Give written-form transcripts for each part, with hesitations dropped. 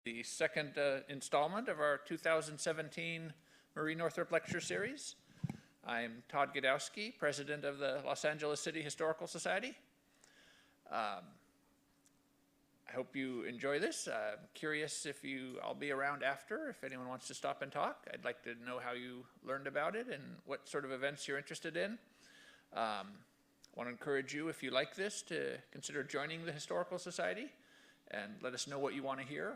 The second installment of our 2017 Marie Northrop Lecture Series. I'm Todd Godowski, President of the Los Angeles City Historical Society. I hope you enjoy this. I'm curious if I'll be around after, if anyone wants to stop and talk. I'd like to know how you learned about it and what sort of events you're interested in. I want to encourage you, if you like this, to consider joining the Historical Society and let us know what you want to hear.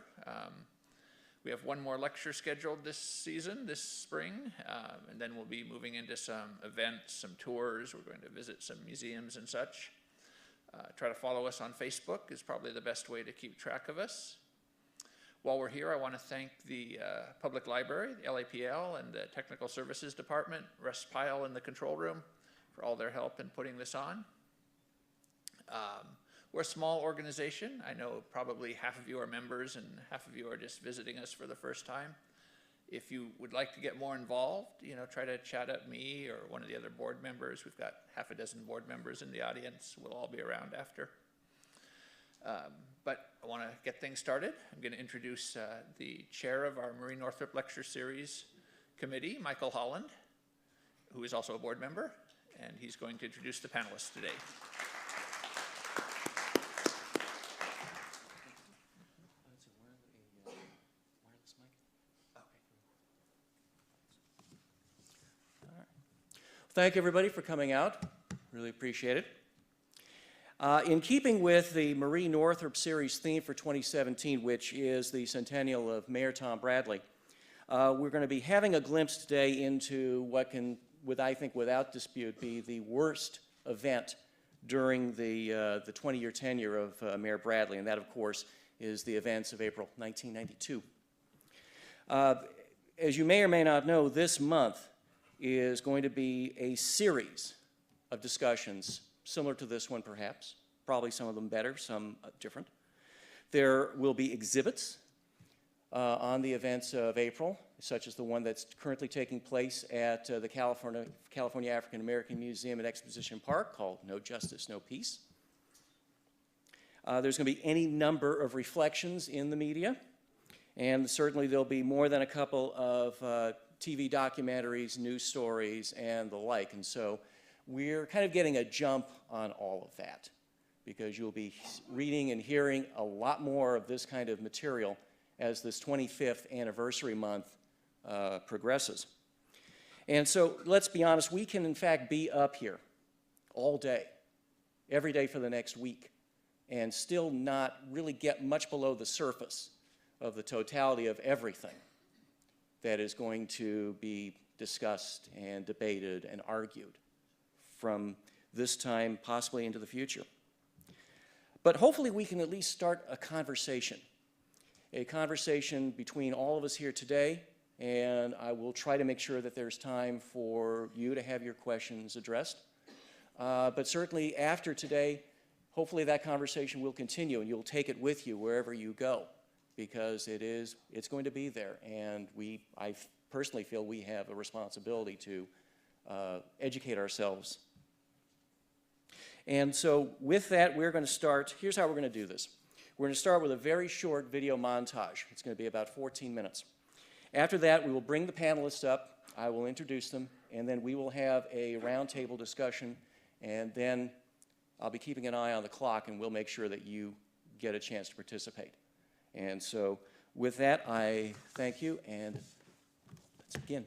We have one more lecture scheduled this season, this spring, and then we'll be moving into some events, some tours. We're going to visit some museums and such. Try to follow us on Facebook is probably the best way to keep track of us. While we're here, I want to thank the Public Library, the LAPL, and the Technical Services Department, Russ Pyle in the control room, for all their help in putting this on. We're a small organization. I know probably half of you are members and half of you are just visiting us for the first time. If you would like to get more involved, try to chat at me or one of the other board members. We've got half a dozen board members in the audience. We'll all be around after. But I want to get things started. I'm going to introduce the chair of our Marie Northrop Lecture Series Committee, Nickoll Harlan, who is also a board member, and he's going to introduce the panelists today. Thank everybody for coming out. Really appreciate it. In keeping with the Marie Northrop Series theme for 2017, which is the centennial of Mayor Tom Bradley, we're going to be having a glimpse today into what can, I think without dispute, be the worst event during the 20-year tenure of Mayor Bradley, and that, of course, is the events of April 1992. As you may or may not know, this month is going to be a series of discussions similar to this one perhaps, probably some of them better, some different. There will be exhibits on the events of April, such as the one that's currently taking place at the California African American Museum and Exposition Park called No Justice, No Peace. There's going to be any number of reflections in the media, and certainly there'll be more than a couple of TV documentaries, news stories, and the like. And so we're kind of getting a jump on all of that because you'll be reading and hearing a lot more of this kind of material as this 25th anniversary month progresses. And so let's be honest, we can in fact be up here all day, every day for the next week, and still not really get much below the surface of the totality of everything that is going to be discussed and debated and argued from this time possibly into the future. But hopefully we can at least start a conversation between all of us here today, and I will try to make sure that there's time for you to have your questions addressed. But certainly after today, hopefully that conversation will continue and you'll take it with you wherever you go, because it's going to be there, and I personally feel we have a responsibility to educate ourselves. And so with that, we're going to start. Here's how we're going to do this. We're going to start with a very short video montage. It's going to be about 14 minutes. After that, we will bring the panelists up. I will introduce them, and then we will have a roundtable discussion, and then I'll be keeping an eye on the clock, and we'll make sure that you get a chance to participate. And so with that, I thank you, and let's begin.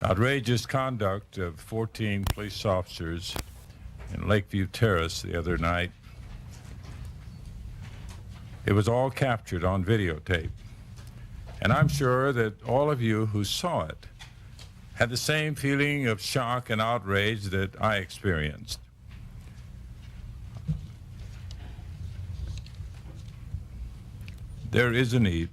Outrageous conduct of 14 police officers in Lakeview Terrace the other night. It was all captured on videotape. And I'm sure that all of you who saw it had the same feeling of shock and outrage that I experienced. There is a need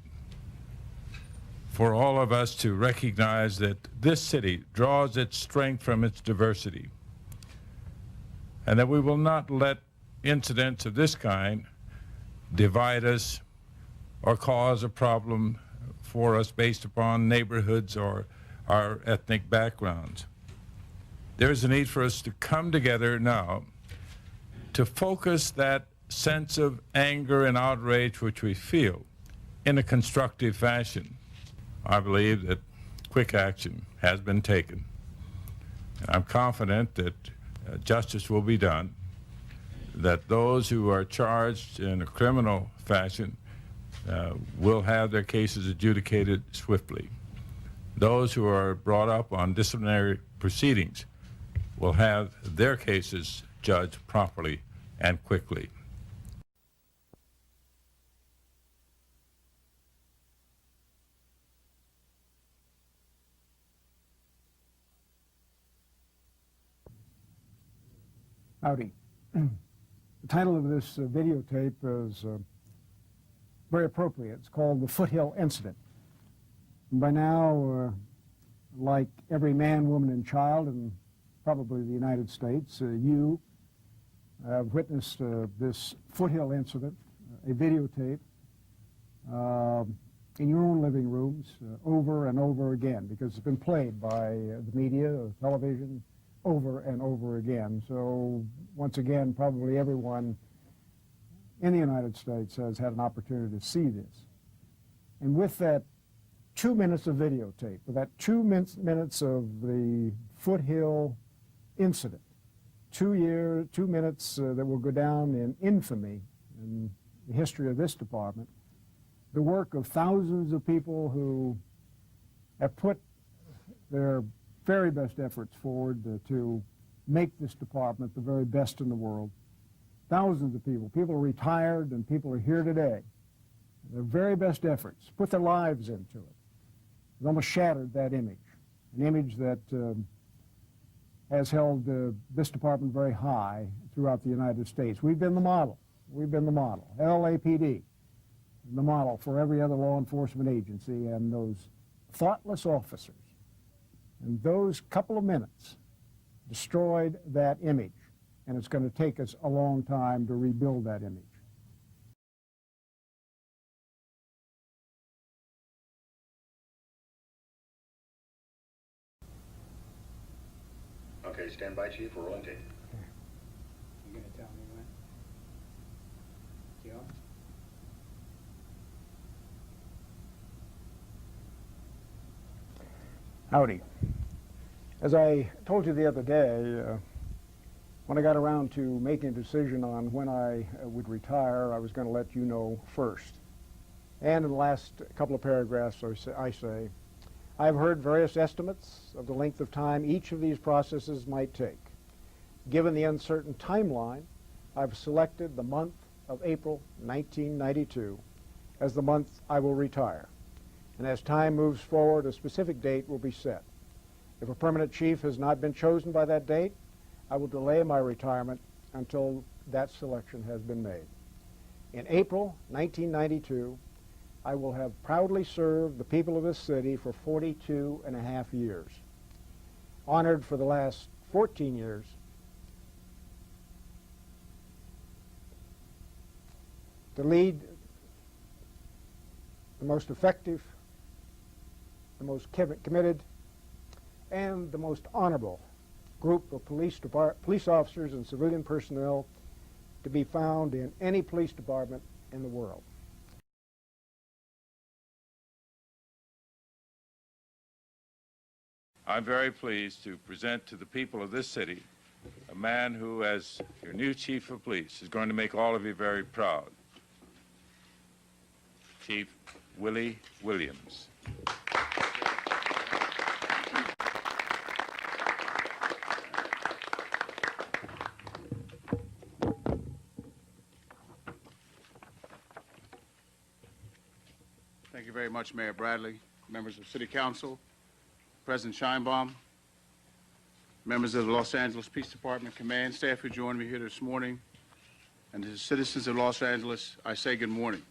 for all of us to recognize that this city draws its strength from its diversity, and that we will not let incidents of this kind divide us or cause a problem for us based upon neighborhoods or our ethnic backgrounds. There is a need for us to come together now to focus that sense of anger and outrage which we feel in a constructive fashion. I believe that quick action has been taken. And I'm confident that justice will be done, that those who are charged in a criminal fashion will have their cases adjudicated swiftly. Those who are brought up on disciplinary proceedings will have their cases judged properly and quickly. Howdy. The title of this videotape is very appropriate. It's called The Foothill Incident. And by now, like every man, woman, and child, and probably the United States, you have witnessed this Foothill Incident, a videotape, in your own living rooms over and over again, because it's been played by the media, television, over and over again. So once again, probably everyone in the United States has had an opportunity to see this. And with that 2 minutes of videotape, with that 2 minutes of the Foothill incident, 2 minutes that will go down in infamy in the history of this department, the work of thousands of people who have put their very best efforts forward to make this department the very best in the world. Thousands of people. People are retired and people are here today. Their very best efforts, put their lives into it. It almost shattered that image, an image that has held this department very high throughout the United States. We've been the model. We've been the model. LAPD, the model for every other law enforcement agency, and those thoughtless officers. And those couple of minutes destroyed that image, and it's going to take us a long time to rebuild that image. Okay, stand by, Chief. We're rolling tape. Okay. You going to tell me when? Joe? Howdy. As I told you the other day, when I got around to making a decision on when I would retire, I was going to let you know first. And in the last couple of paragraphs, I say, I've heard various estimates of the length of time each of these processes might take. Given the uncertain timeline, I've selected the month of April 1992 as the month I will retire. And as time moves forward, a specific date will be set. If a permanent chief has not been chosen by that date, I will delay my retirement until that selection has been made. In April 1992, I will have proudly served the people of this city for 42 and a half years. Honored for the last 14 years, to lead the most effective, the most committed, and the most honorable group of police officers and civilian personnel to be found in any police department in the world. I'm very pleased to present to the people of this city a man who, as your new chief of police, is going to make all of you very proud. Chief Willie Williams. very much, Mayor Bradley, members of City Council, President Scheinbaum, members of the Los Angeles Police Department command staff who joined me here this morning, and to the citizens of Los Angeles, I say good morning.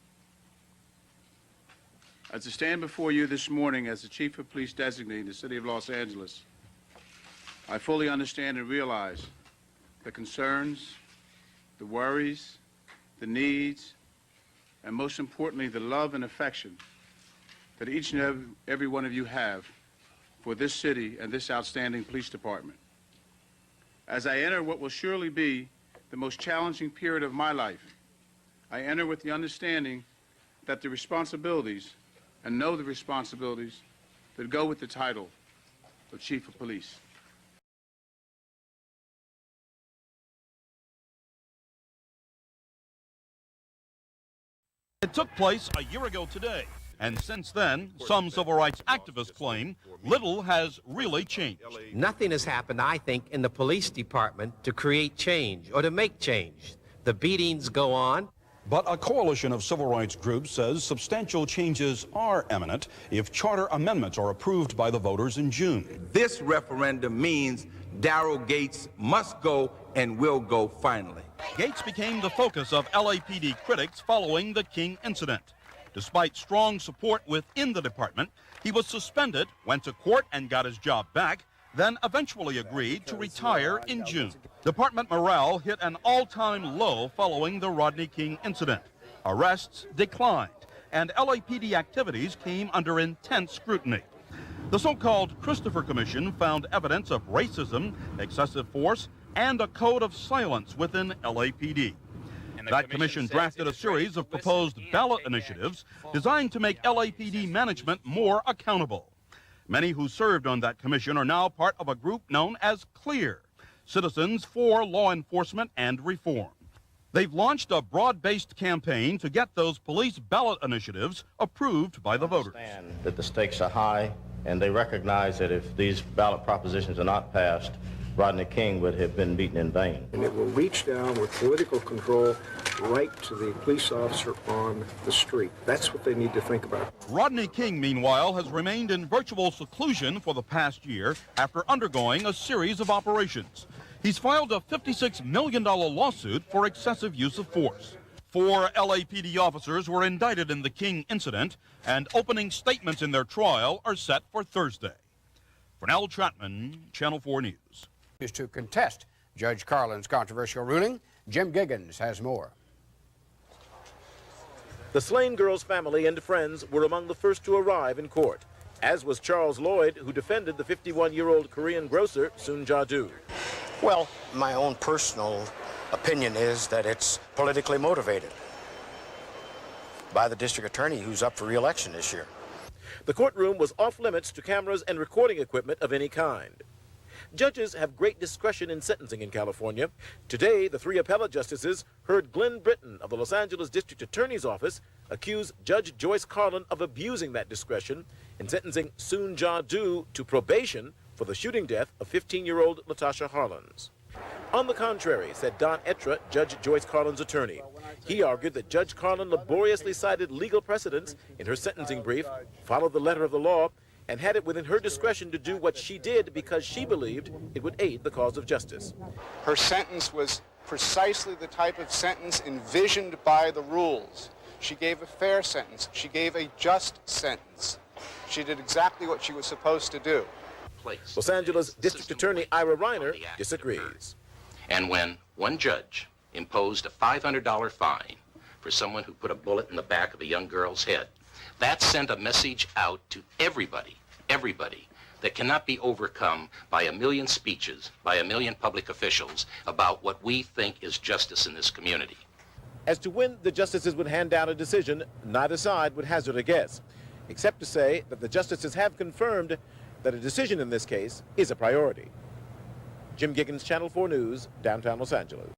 As I stand before you this morning as the Chief of Police designate in the City of Los Angeles, I fully understand and realize the concerns, the worries, the needs, and most importantly, the love and affection that each and every one of you have for this city and this outstanding police department. As I enter what will surely be the most challenging period of my life, I enter with the understanding that the responsibilities, and know the responsibilities, that go with the title of Chief of Police. It took place a year ago today, and since then, some civil rights activists claim little has really changed. Nothing has happened, I think, in the police department to create change or to make change. The beatings go on. But a coalition of civil rights groups says substantial changes are imminent if charter amendments are approved by the voters in June. This referendum means Darrell Gates must go and will go finally. Gates became the focus of LAPD critics following the King incident. Despite strong support within the department, he was suspended, went to court and got his job back, then eventually agreed to retire in June. Department morale hit an all-time low following the Rodney King incident. Arrests declined, and LAPD activities came under intense scrutiny. The so-called Christopher Commission found evidence of racism, excessive force, and a code of silence within LAPD. That commission drafted a series of proposed ballot initiatives designed to make LAPD management more accountable. Many who served on that commission are now part of a group known as CLEAR, Citizens for Law Enforcement and Reform. They've launched a broad-based campaign to get those police ballot initiatives approved by the voters. They understand that the stakes are high, and they recognize that if these ballot propositions are not passed, Rodney King would have been beaten in vain. And it will reach down with political control right to the police officer on the street. That's what they need to think about. Rodney King, meanwhile, has remained in virtual seclusion for the past year after undergoing a series of operations. He's filed a $56 million lawsuit for excessive use of force. 4 LAPD officers were indicted in the King incident, and opening statements in their trial are set for Thursday. Fernell Chapman, Channel 4 News. Is to contest Judge Carlin's controversial ruling. Jim Giggins has more. The slain girl's family and friends were among the first to arrive in court, as was Charles Lloyd, who defended the 51-year-old Korean grocer, Soon Ja-doo. Well, my own personal opinion is that it's politically motivated by the district attorney who's up for re-election this year. The courtroom was off limits to cameras and recording equipment of any kind. Judges have great discretion in sentencing in California. Today, the 3 appellate justices heard Glenn Britton of the Los Angeles District Attorney's Office accuse Judge Joyce Carlin of abusing that discretion in sentencing Soon Ja-doo to probation for the shooting death of 15-year-old Latasha Harlan. On the contrary, said Don Etra, Judge Joyce Carlin's attorney. He argued that Judge Carlin laboriously cited legal precedents in her sentencing brief, followed the letter of the law, and had it within her discretion to do what she did because she believed it would aid the cause of justice. Her sentence was precisely the type of sentence envisioned by the rules. She gave a fair sentence. She gave a just sentence. She did exactly what she was supposed to do. Los Angeles District Attorney Ira Reiner disagrees. And when one judge imposed a $500 fine for someone who put a bullet in the back of a young girl's head, that sent a message out to everybody that cannot be overcome by a million speeches, by a million public officials about what we think is justice in this community. As to when the justices would hand down a decision, neither side would hazard a guess, except to say that the justices have confirmed that a decision in this case is a priority. Jim Giggins, Channel 4 News, downtown Los Angeles.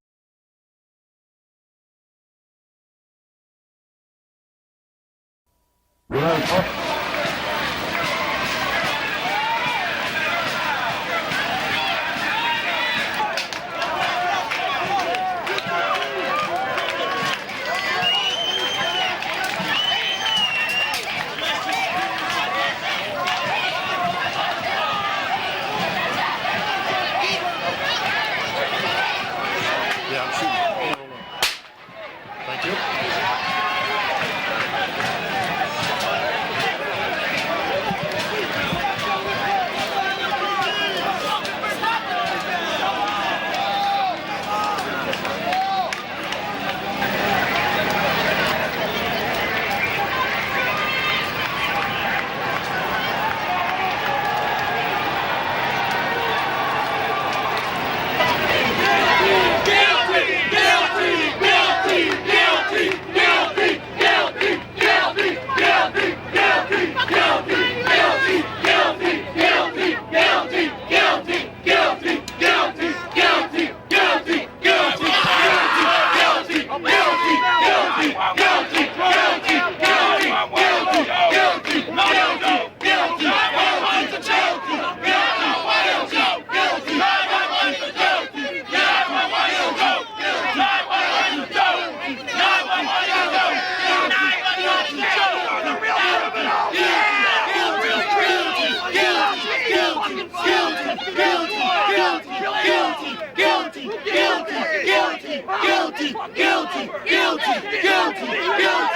Guilty! Guilty! Guilty! Guilty! Guilty! Guilty! Guilty!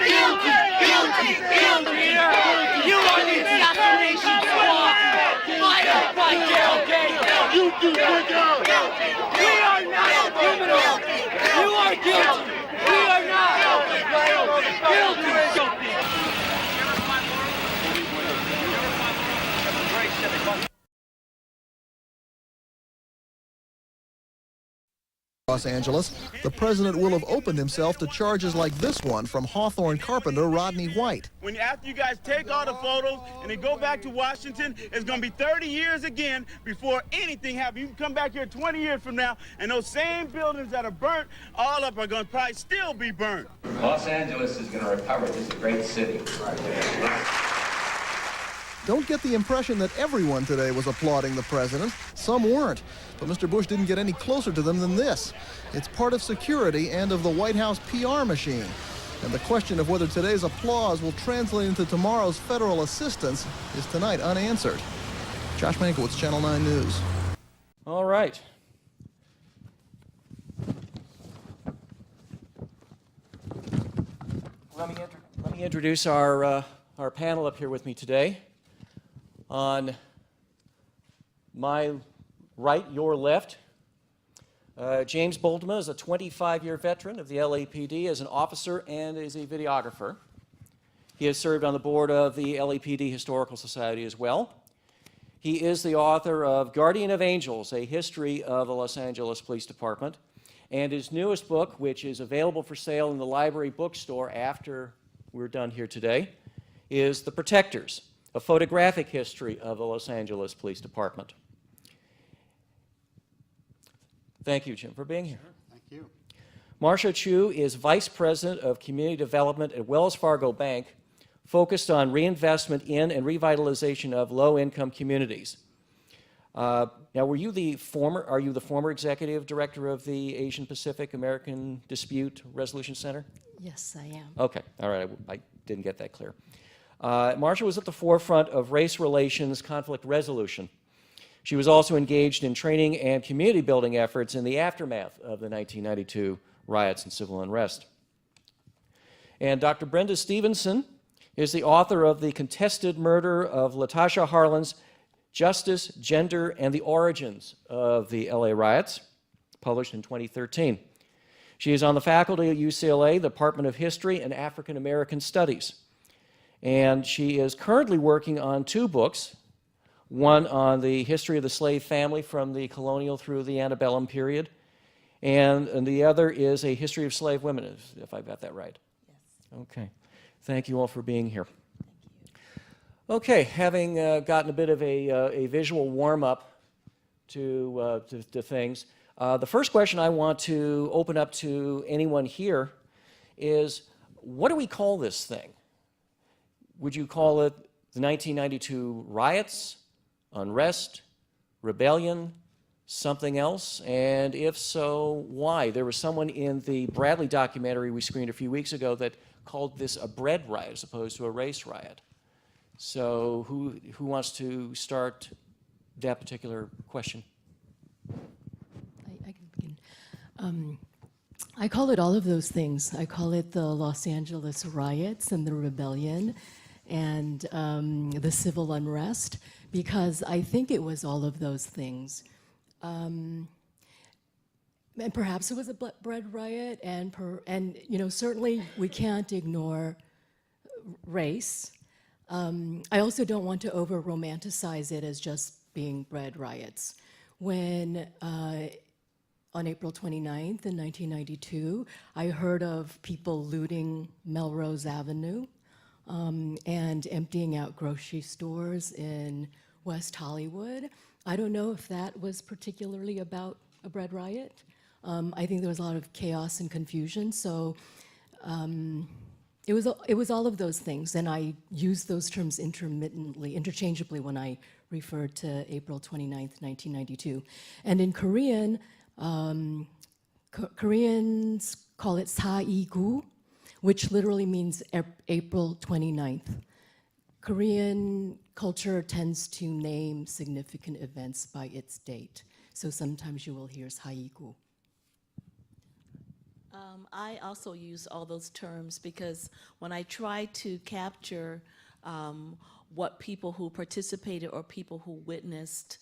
Guilty! Guilty! Guilty! You are the assassination squad! Fight up, fight down! You do good job! We are not criminals! You are guilty! We are not! Guilty! Los Angeles, the president will have opened himself to charges like this one from Hawthorne carpenter Rodney White. After you guys take all the photos and then go back to Washington, it's going to be 30 years again before anything happens. You can come back here 20 years from now, and those same buildings that are burnt all up are going to probably still be burnt. Los Angeles is going to recover. This is a great city. Don't get the impression that everyone today was applauding the president. Some weren't. But Mr. Bush didn't get any closer to them than this. It's part of security and of the White House PR machine. And the question of whether today's applause will translate into tomorrow's federal assistance is tonight unanswered. Josh Mankiewicz, Channel 9 News. All right. Let me introduce our panel up here with me today. On my right, your left, James Bultema is a 25-year veteran of the LAPD as an officer and as a videographer. He has served on the board of the LAPD Historical Society as well. He is the author of Guardian of Angels, A History of the Los Angeles Police Department, and his newest book, which is available for sale in the library bookstore after we're done here today, is The Protectors, a photographic history of the Los Angeles Police Department. Thank you, Jim, for being here. Thank you. Marcia Choo is Vice President of Community Development at Wells Fargo Bank, focused on reinvestment in and revitalization of low-income communities. Now, are you the former executive director of the Asian Pacific American Dispute Resolution Center? Yes, I am. Okay, all right, I didn't get that clear. Marcia was at the forefront of race relations conflict resolution. She was also engaged in training and community building efforts in the aftermath of the 1992 riots and civil unrest. And Dr. Brenda Stevenson is the author of The Contested Murder of Latasha Harlan's Justice, Gender, and the Origins of the LA Riots, published in 2013. She is on the faculty at UCLA, Department of History and African American Studies. And she is currently working on two books, one on the history of the slave family from the colonial through the antebellum period, and the other is a history of slave women, if I've got that right. Yes. Okay. Thank you all for being here. Okay, having gotten a bit of a visual warm-up to things, the first question I want to open up to anyone here is, what do we call this thing? Would you call it the 1992 riots, unrest, rebellion, something else? And if so, why? There was someone in the Bradley documentary we screened a few weeks ago that called this a bread riot as opposed to a race riot. So who wants to start that particular question? I can begin. I call it all of those things. I call it the Los Angeles riots and the rebellion and the civil unrest, because I think it was all of those things. And perhaps it was a bread riot, and you know, certainly we can't ignore race. I also don't want to over-romanticize it as just being bread riots. When on April 29th in 1992, I heard of people looting Melrose Avenue and emptying out grocery stores in West Hollywood. I don't know if that was particularly about a bread riot. I think there was a lot of chaos and confusion, so it was all of those things, and I use those terms interchangeably when I refer to April 29th, 1992. And in Korean, Koreans call it Sa-i-gu, which literally means April 29th. Korean culture tends to name significant events by its date. So sometimes you will hear haiku. I also use all those terms because when I try to capture what people who participated or people who witnessed,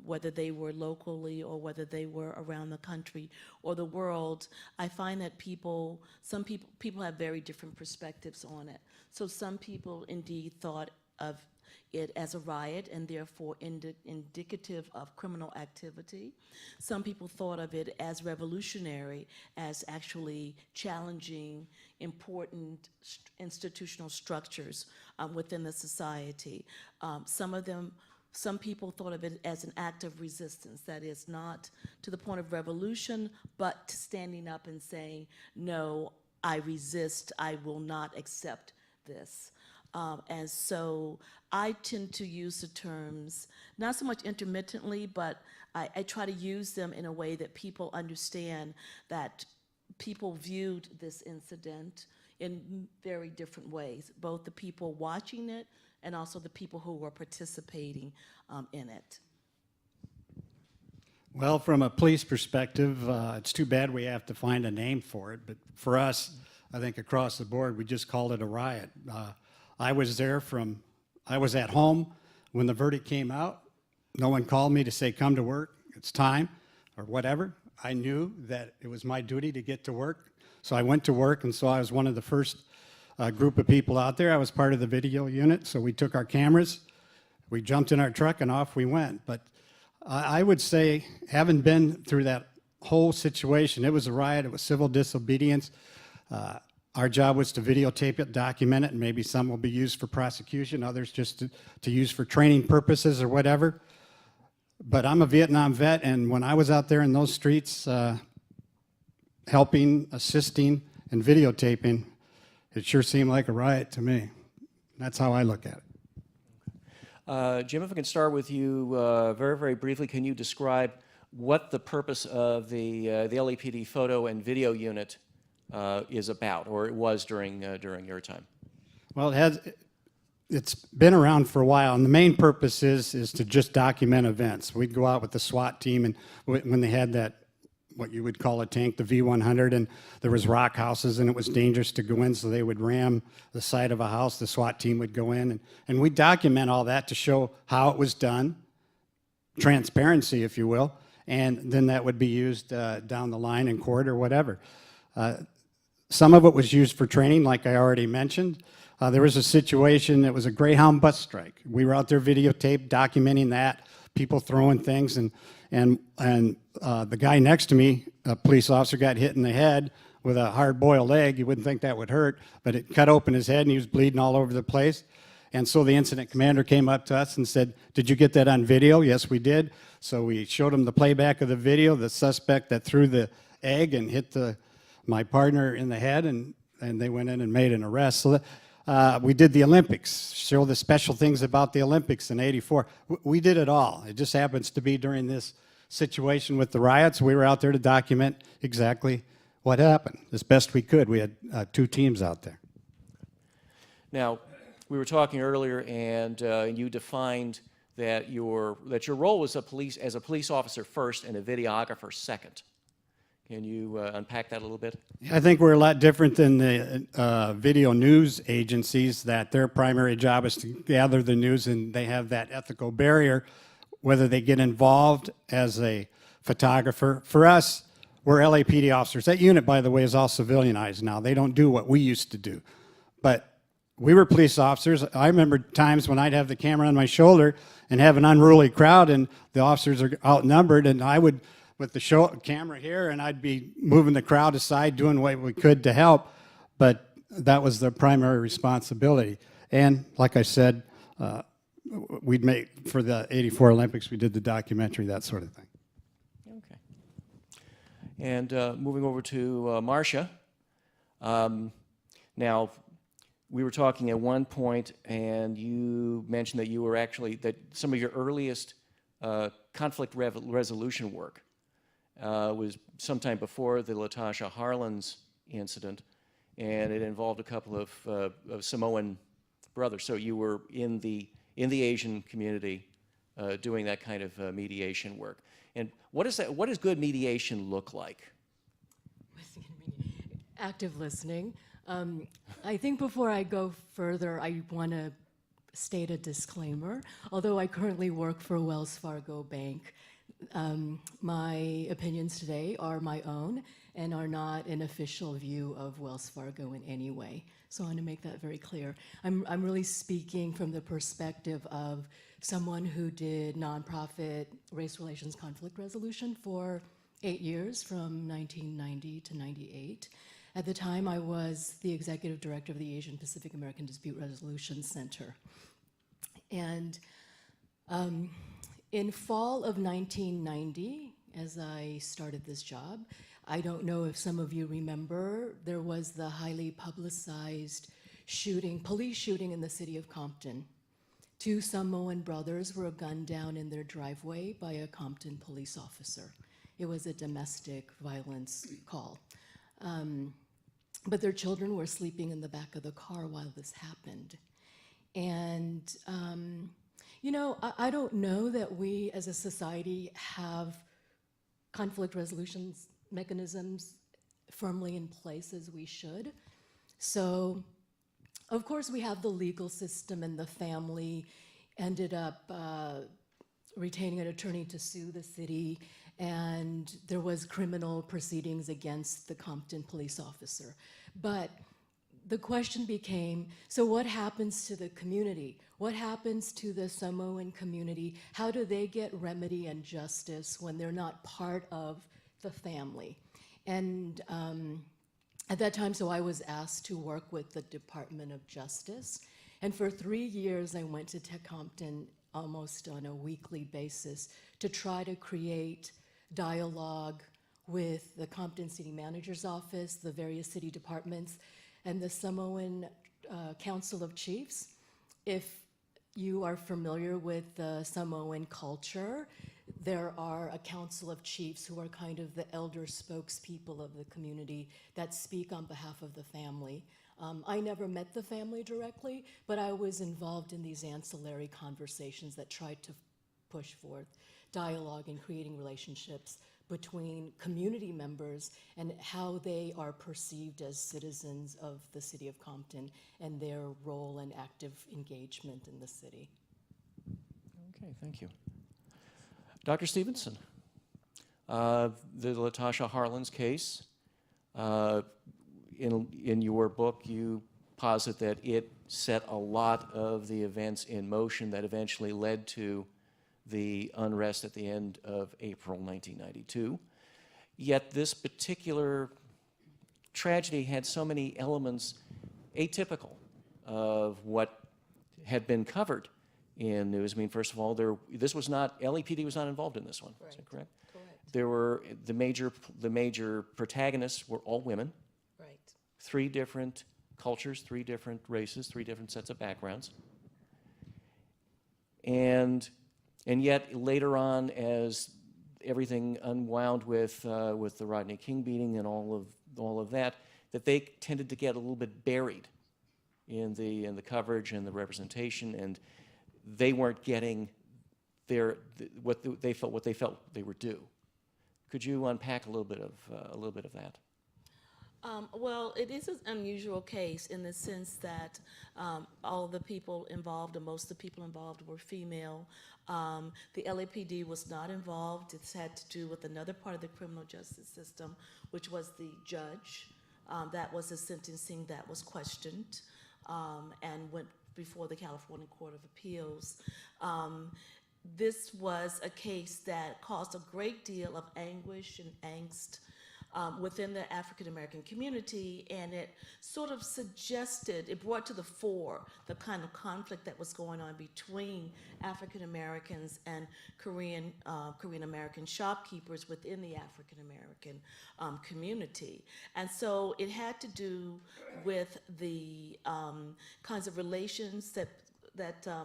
whether they were locally or whether they were around the country or the world, I find that some people have very different perspectives on it. So some people indeed thought of it as a riot and therefore indicative of criminal activity. Some people thought of it as revolutionary, as actually challenging important institutional structures within the society. Some people thought of it as an act of resistance, that is not to the point of revolution, but standing up and saying, no, I resist, I will not accept this. And so I tend to use the terms, not so much intermittently, but I try to use them in a way that people understand that people viewed this incident in very different ways, both the people watching it and also the people who were participating in it. Well, from a police perspective, it's too bad we have to find a name for it, but for us, I think across the board, we just called it a riot. I was at home when the verdict came out. No one called me to say, come to work, it's time, or whatever. I knew that it was my duty to get to work, so I went to work, and so I was one of the first group of people out there. I was part of the video unit, so we took our cameras, we jumped in our truck, and off we went. But I would say, having been through that whole situation, it was a riot, it was civil disobedience. Our job was to videotape it, document it, and maybe some will be used for prosecution, others just to use for training purposes or whatever. But I'm a Vietnam vet, and when I was out there in those streets helping, assisting, and videotaping, it sure seemed like a riot to me. That's how I look at it. Jim, if I can start with you very, very briefly, can you describe what the purpose of the LAPD photo and video unit is about, or it was during your time? Well, it's been around for a while, and the main purpose is to just document events. We'd go out with the SWAT team, and when they had that, what you would call a tank, the V100, and there was rock houses, and it was dangerous to go in, so they would ram the side of a house. The SWAT team would go in, and we'd document all that to show how it was done, transparency, if you will, and then that would be used down the line in court or whatever. Some of it was used for training, like I already mentioned. There was a situation, it was a Greyhound bus strike. We were out there videotaped, documenting that, people throwing things, and the guy next to me, a police officer, got hit in the head with a hard-boiled egg. You wouldn't think that would hurt, but it cut open his head, and he was bleeding all over the place. And so the incident commander came up to us and said, did you get that on video? Yes, we did. So we showed him the playback of the video, the suspect that threw the egg and hit my partner in the head, and they went in and made an arrest. So we did the Olympics, show the special things about the Olympics in '84. We did it all. It just happens to be during this situation with the riots. We were out there to document exactly what happened as best we could. We had 2 teams out there. Now, we were talking earlier, and you defined that your role was as a police officer first and a videographer second. Can you unpack that a little bit? I think we're a lot different than the video news agencies, that their primary job is to gather the news, and they have that ethical barrier, whether they get involved as a photographer. For us, we're LAPD officers. That unit, by the way, is all civilianized now. They don't do what we used to do. But we were police officers. I remember times when I'd have the camera on my shoulder and have an unruly crowd, and the officers are outnumbered, and I would, with the camera here, and I'd be moving the crowd aside, doing what we could to help, but that was the primary responsibility. And like I said, we'd make, for the '84 Olympics, we did the documentary, that sort of thing. Okay. And moving over to Marcia. Now, we were talking at one point, and you mentioned that you were that some of your earliest conflict resolution work was sometime before the Latasha Harlan's incident, and it involved a couple of Samoan brothers. So you were in the Asian community doing that kind of mediation work. And what does good mediation look like? Active listening. I think before I go further, I want to state a disclaimer. Although I currently work for Wells Fargo Bank, my opinions today are my own and are not an official view of Wells Fargo in any way. So I want to make that very clear. I'm really speaking from the perspective of someone who did nonprofit race relations conflict resolution for 8 years, from 1990 to 98. At the time, I was the executive director of the Asian Pacific American Dispute Resolution Center. And in fall of 1990, as I started this job, I don't know if some of you remember, there was the highly publicized shooting, police shooting in the city of Compton. 2 Samoan brothers were gunned down in their driveway by a Compton police officer. It was a domestic violence call. But their children were sleeping in the back of the car while this happened. And, you know, I don't know that we as a society have conflict resolutions mechanisms firmly in place as we should. So, of course, we have the legal system, and the family ended up retaining an attorney to sue the city, and there was criminal proceedings against the Compton police officer. But the question became, so what happens to the community? What happens to the Samoan community? How do they get remedy and justice when they're not part of the family? And at that time, so I was asked to work with the Department of Justice. And for 3 years, I went to Compton almost on a weekly basis to try to create dialogue with the Compton City Manager's Office, the various city departments, and the Samoan Council of Chiefs. If you are familiar with the Samoan culture, there are a council of chiefs who are kind of the elder spokespeople of the community that speak on behalf of the family. I never met the family directly, but I was involved in these ancillary conversations that tried to push forth dialogue and creating relationships between community members and how they are perceived as citizens of the city of Compton and their role and active engagement in the city. Okay, thank you. Dr. Stevenson, the Latasha Harlan's case, in your book, you posit that it set a lot of the events in motion that eventually led to the unrest at the end of April 1992. Yet this particular tragedy had so many elements atypical of what had been covered in news. I mean, first of all, this was not, LAPD was not involved in this one, is that correct? Correct. There were, the major protagonists were all women. Right. 3 different cultures, 3 different races, 3 different sets of backgrounds. And yet later on, as everything unwound with the Rodney King beating and all of that they tended to get a little bit buried in the coverage and the representation, and they weren't getting what they felt they were due. Could you unpack a little bit of that? Well, it is an unusual case in the sense that all the people involved, or most of the people involved, were female. The LAPD was not involved. It's had to do with another part of the criminal justice system, which was the judge. That was a sentencing that was questioned and went before the California Court of Appeals. This was a case that caused a great deal of anguish and angst within the African American community, and it sort of suggested, it brought to the fore the kind of conflict that was going on between African Americans and Korean American shopkeepers within the African American community. And so it had to do with the kinds of relations that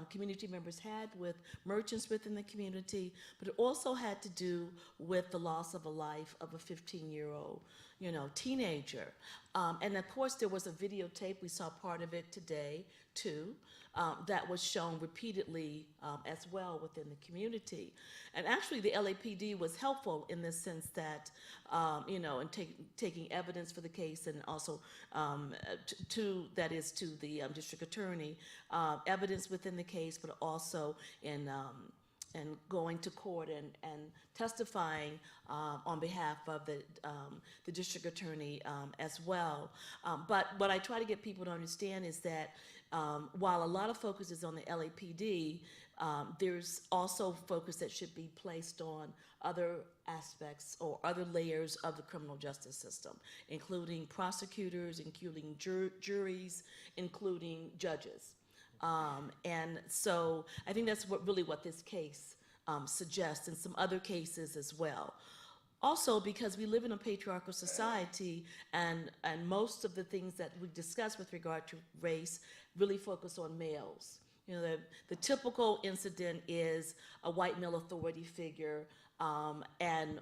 community members had with merchants within the community, but it also had to do with the loss of a life of a 15-year-old, teenager. And of course, there was a videotape. We saw part of it today, too. that was shown repeatedly as well within the community. And actually the LAPD was helpful in the sense that, in taking evidence for the case, and also to the district attorney, evidence within the case, but also in going to court and testifying on behalf of the district attorney as well. But what I try to get people to understand is that while a lot of focus is on the LAPD, there's also focus that should be placed on other aspects or other layers of the criminal justice system, including prosecutors, including juries, including judges. And so I think that's really what this case suggests, and some other cases as well. Also, because we live in a patriarchal society, and most of the things that we discuss with regard to race really focus on males. The typical incident is a white male authority figure and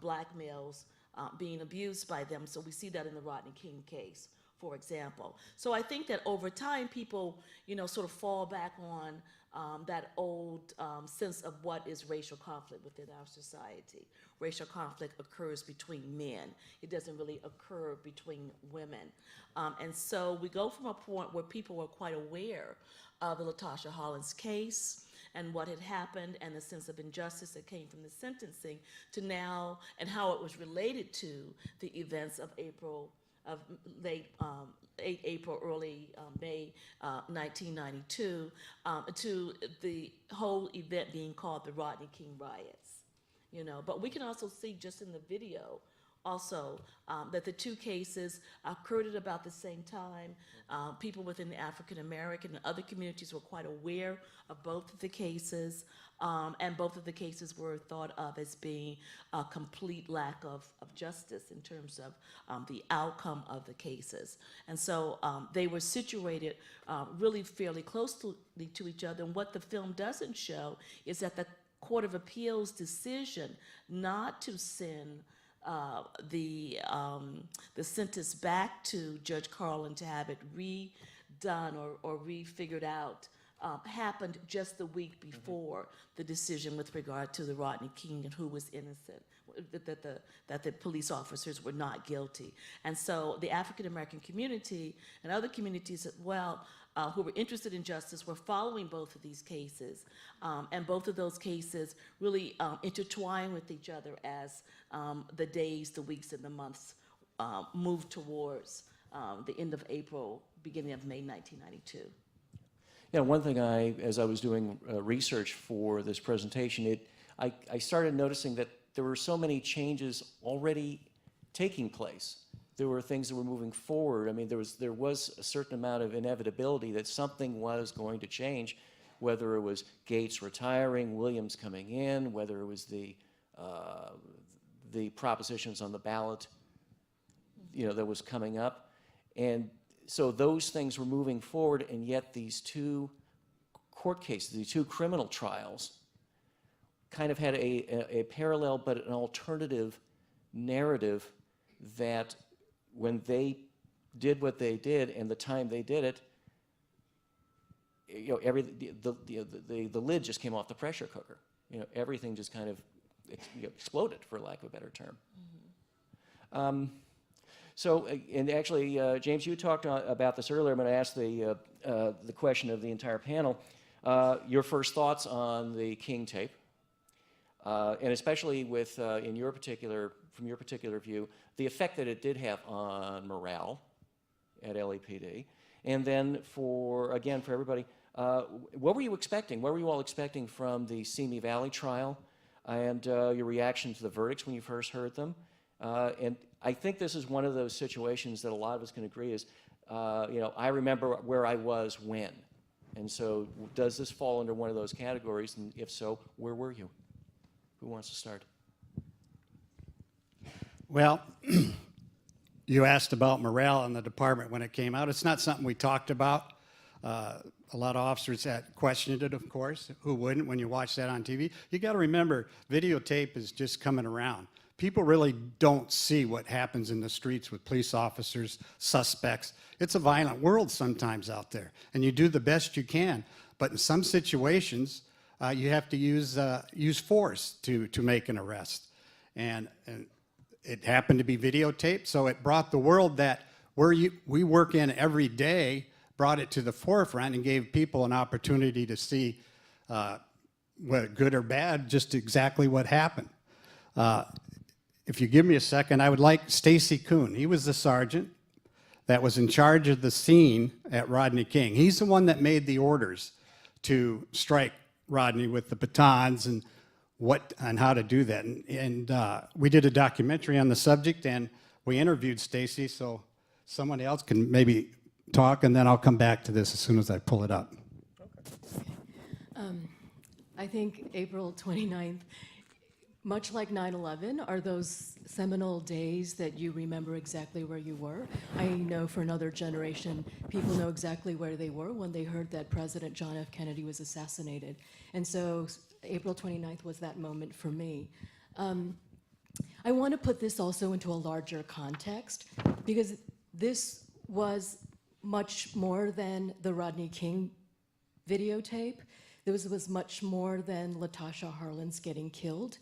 black males being abused by them. So we see that in the Rodney King case, for example. So I think that over time, people, sort of fall back on that old sense of what is racial conflict within our society. Racial conflict occurs between men. It doesn't really occur between women. And so we go from a point where people were quite aware of the LaTosha Harlan's case and what had happened and the sense of injustice that came from the sentencing to now, and how it was related to the events of late April, early May 1992, to the whole event being called the Rodney King riots. But we can also see just in the video also that the two cases occurred at about the same time. People within the African American and other communities were quite aware of both of the cases, and both of the cases were thought of as being a complete lack of justice in terms of the outcome of the cases. And so they were situated really fairly closely to each other. And what the film doesn't show is that the Court of Appeals decision not to send the sentence back to Judge Harlan to have it redone or refigured out happened just the week before the decision with regard to the Rodney King and who was innocent, that the police officers were not guilty. And so the African American community and other communities as well who were interested in justice were following both of these cases. And both of those cases really intertwine with each other as the days, the weeks, and the months moved towards the end of April, beginning of May 1992. Yeah, one thing as I was doing research for this presentation, I started noticing that there were so many changes already taking place. There were things that were moving forward. I mean, there was a certain amount of inevitability that something was going to change, whether it was Gates retiring, Williams coming in, whether it was the propositions on the ballot, that was coming up. And so those things were moving forward, and yet these two court cases, these two criminal trials, kind of had a parallel but an alternative narrative that when they did what they did and the time they did it, the lid just came off the pressure cooker. Everything just kind of exploded, for lack of a better term. Mm-hmm. So, and actually, James, you talked about this earlier. I'm going to ask the question of the entire panel. Your first thoughts on the King tape, and especially with, from your particular view, the effect that it did have on morale at LAPD, and then for everybody, what were you expecting? What were you all expecting from the Simi Valley trial, and your reaction to the verdicts when you first heard them? And I think this is one of those situations that a lot of us can agree is, I remember where I was when. And so does this fall under one of those categories? And if so, where were you? Who wants to start? Well, you asked about morale in the department when it came out. It's not something we talked about. A lot of officers had questioned it, of course. Who wouldn't when you watch that on TV? You got to remember, videotape is just coming around. people really don't see what happens in the streets with police officers, suspects. It's a violent world sometimes out there, and you do the best you can. But in some situations, you have to use force to make an arrest. And it happened to be videotaped, so it brought the world that we work in every day, brought it to the forefront and gave people an opportunity to see, whether good or bad, just exactly what happened. If you give me a second, I would like Stacy Kuhn. He was the sergeant that was in charge of the scene at Rodney King. He's the one that made the orders to strike Rodney with the batons and how to do that. And we did a documentary on the subject, and we interviewed Stacy, so someone else can maybe talk, and then I'll come back to this as soon as I pull it up. I think April 29th, much like 9/11, are those seminal days that you remember exactly where you were. I know for another generation, people know exactly where they were when they heard that President John F. Kennedy was assassinated. And so April 29th was that moment for me. I want to put this also into a larger context, because this was much more than the Rodney King videotape. This was much more than Latasha Harlan's getting killed.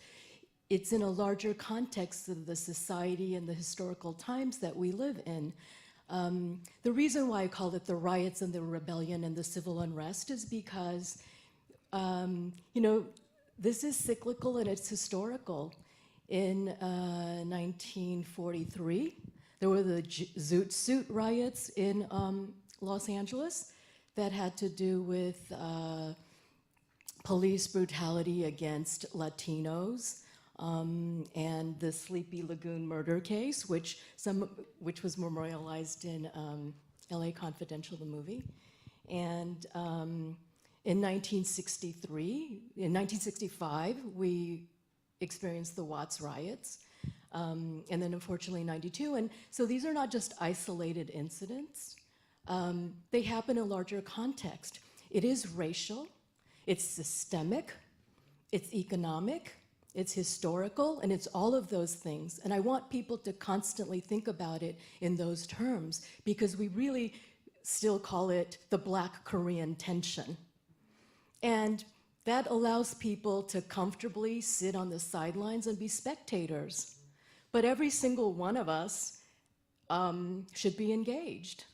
It's in a larger context of the society and the historical times that we live in. The reason why I call it the riots and the rebellion and the civil unrest is because, this is cyclical and it's historical. In 1943, there were the Zoot Suit riots in Los Angeles that had to do with police brutality against Latinos, and the Sleepy Lagoon murder case, which was memorialized in LA Confidential, the movie. And in 1965, we experienced the Watts riots, and then unfortunately 92. And so these are not just isolated incidents. They happen in a larger context. It is racial, it's systemic, it's economic, it's historical, and it's all of those things. And I want people to constantly think about it in those terms, because we really still call it the Black Korean tension. And that allows people to comfortably sit on the sidelines and be spectators. But every single one of us should be engaged.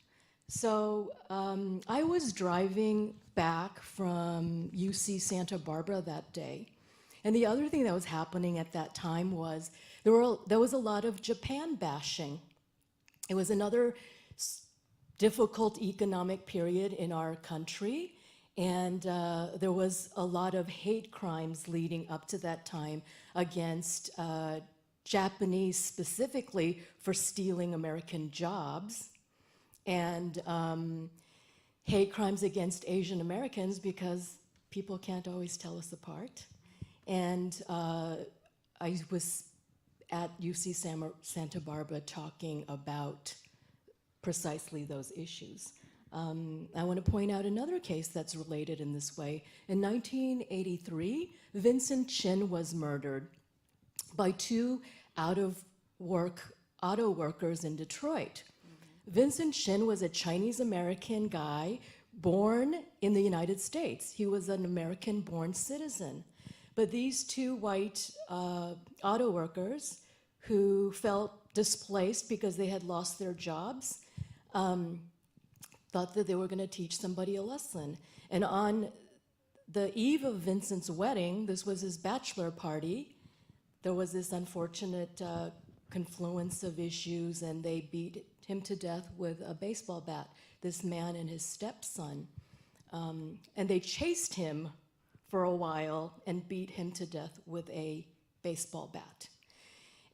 So I was driving back from UC Santa Barbara that day. And the other thing that was happening at that time was there was a lot of Japan bashing. It was another difficult economic period in our country, and there was a lot of hate crimes leading up to that time against Japanese specifically for stealing American jobs, and hate crimes against Asian Americans because people can't always tell us apart. And I was at UC Santa Barbara talking about precisely those issues. I want to point out another case that's related in this way. In 1983, Vincent Chin was murdered by two out-of-work auto workers in Detroit. Vincent Chin was a Chinese-American guy born in the United States. He was an American-born citizen. But these two white auto workers who felt displaced because they had lost their jobs thought that they were going to teach somebody a lesson. And on the eve of Vincent's wedding, this was his bachelor party, there was this unfortunate confluence of issues, and they beat him to death with a baseball bat, this man and his stepson. And they chased him for a while and beat him to death with a baseball bat.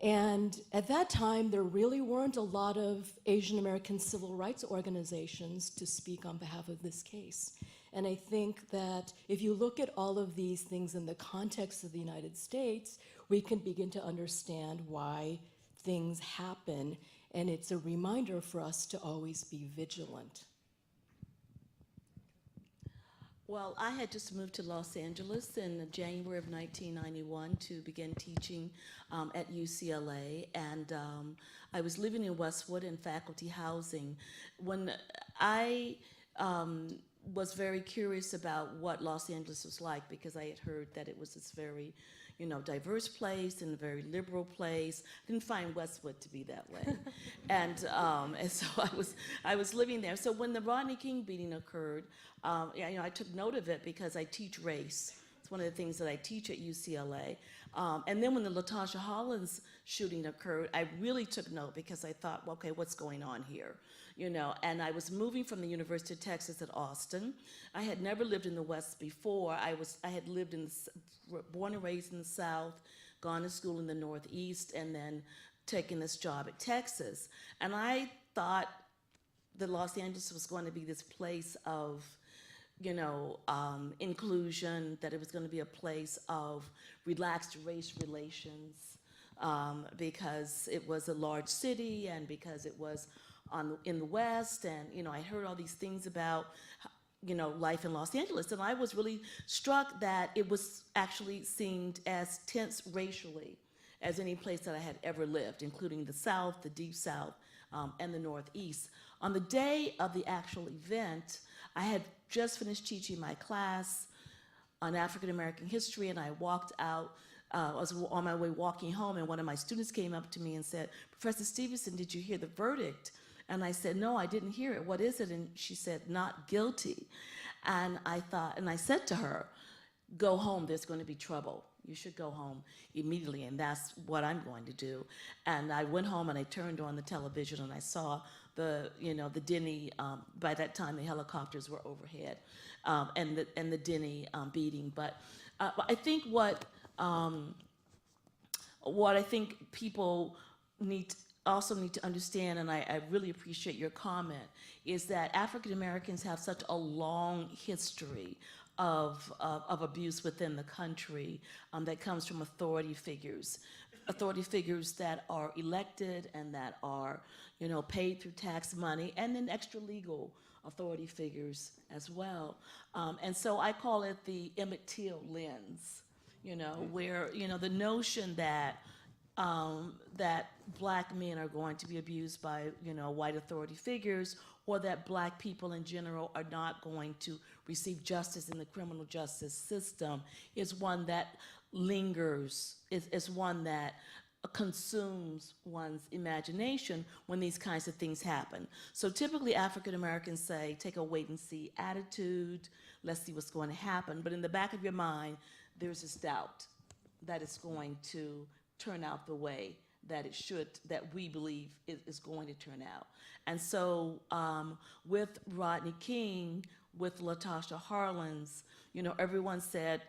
And at that time, there really weren't a lot of Asian American civil rights organizations to speak on behalf of this case. And I think that if you look at all of these things in the context of the United States, we can begin to understand why things happen. And it's a reminder for us to always be vigilant. Well, I had just moved to Los Angeles in January of 1991 to begin teaching at UCLA, and I was living in Westwood in faculty housing. When I was very curious about what Los Angeles was like, because I had heard that it was this very, diverse place and a very liberal place. I didn't find Westwood to be that way, and so I was living there. So when the Rodney King beating occurred, I took note of it because I teach race. It's one of the things that I teach at UCLA. And then when the Latasha Harlan's shooting occurred, I really took note because I thought, well, okay, what's going on here? And I was moving from the University of Texas at Austin. I had never lived in the West before. I had lived born and raised in the South, gone to school in the Northeast, and then taken this job at Texas. And I thought that Los Angeles was going to be this place of inclusion, that it was going to be a place of relaxed race relations, because it was a large city and because it was in the West, and I heard all these things about life in Los Angeles, and I was really struck that it was actually seemed as tense racially as any place that I had ever lived, including the South, the Deep South, and the Northeast. On the day of the actual event, I had just finished teaching my class on African American history, and I walked out. I was on my way walking home, and one of my students came up to me and said, "Professor Stevenson, did you hear the verdict?" And I said, "No, I didn't hear it. What is it?" And she said, "Not guilty." And I said to her, "Go home, there's going to be trouble. You should go home immediately," and that's what I'm going to do. And I went home and I turned on the television and I saw the Denny, by that time the helicopters were overhead, and the Denny beating. But I think what I think people also need to understand, and I really appreciate your comment, is that African Americans have such a long history of abuse within the country that comes from authority figures that are elected and that are paid through tax money, and then extra legal authority figures as well. And so I call it the Emmett Till lens, where the notion that that black men are going to be abused by white authority figures, or that black people in general are not going to receive justice in the criminal justice system, is one that lingers, is one that consumes one's imagination when these kinds of things happen. So typically African Americans say, take a wait and see attitude, let's see what's going to happen. But in the back of your mind, there's this doubt that it's going to turn out the way that it should, that we believe is going to turn out. And so with Rodney King, with Latasha Harlan's, everyone said,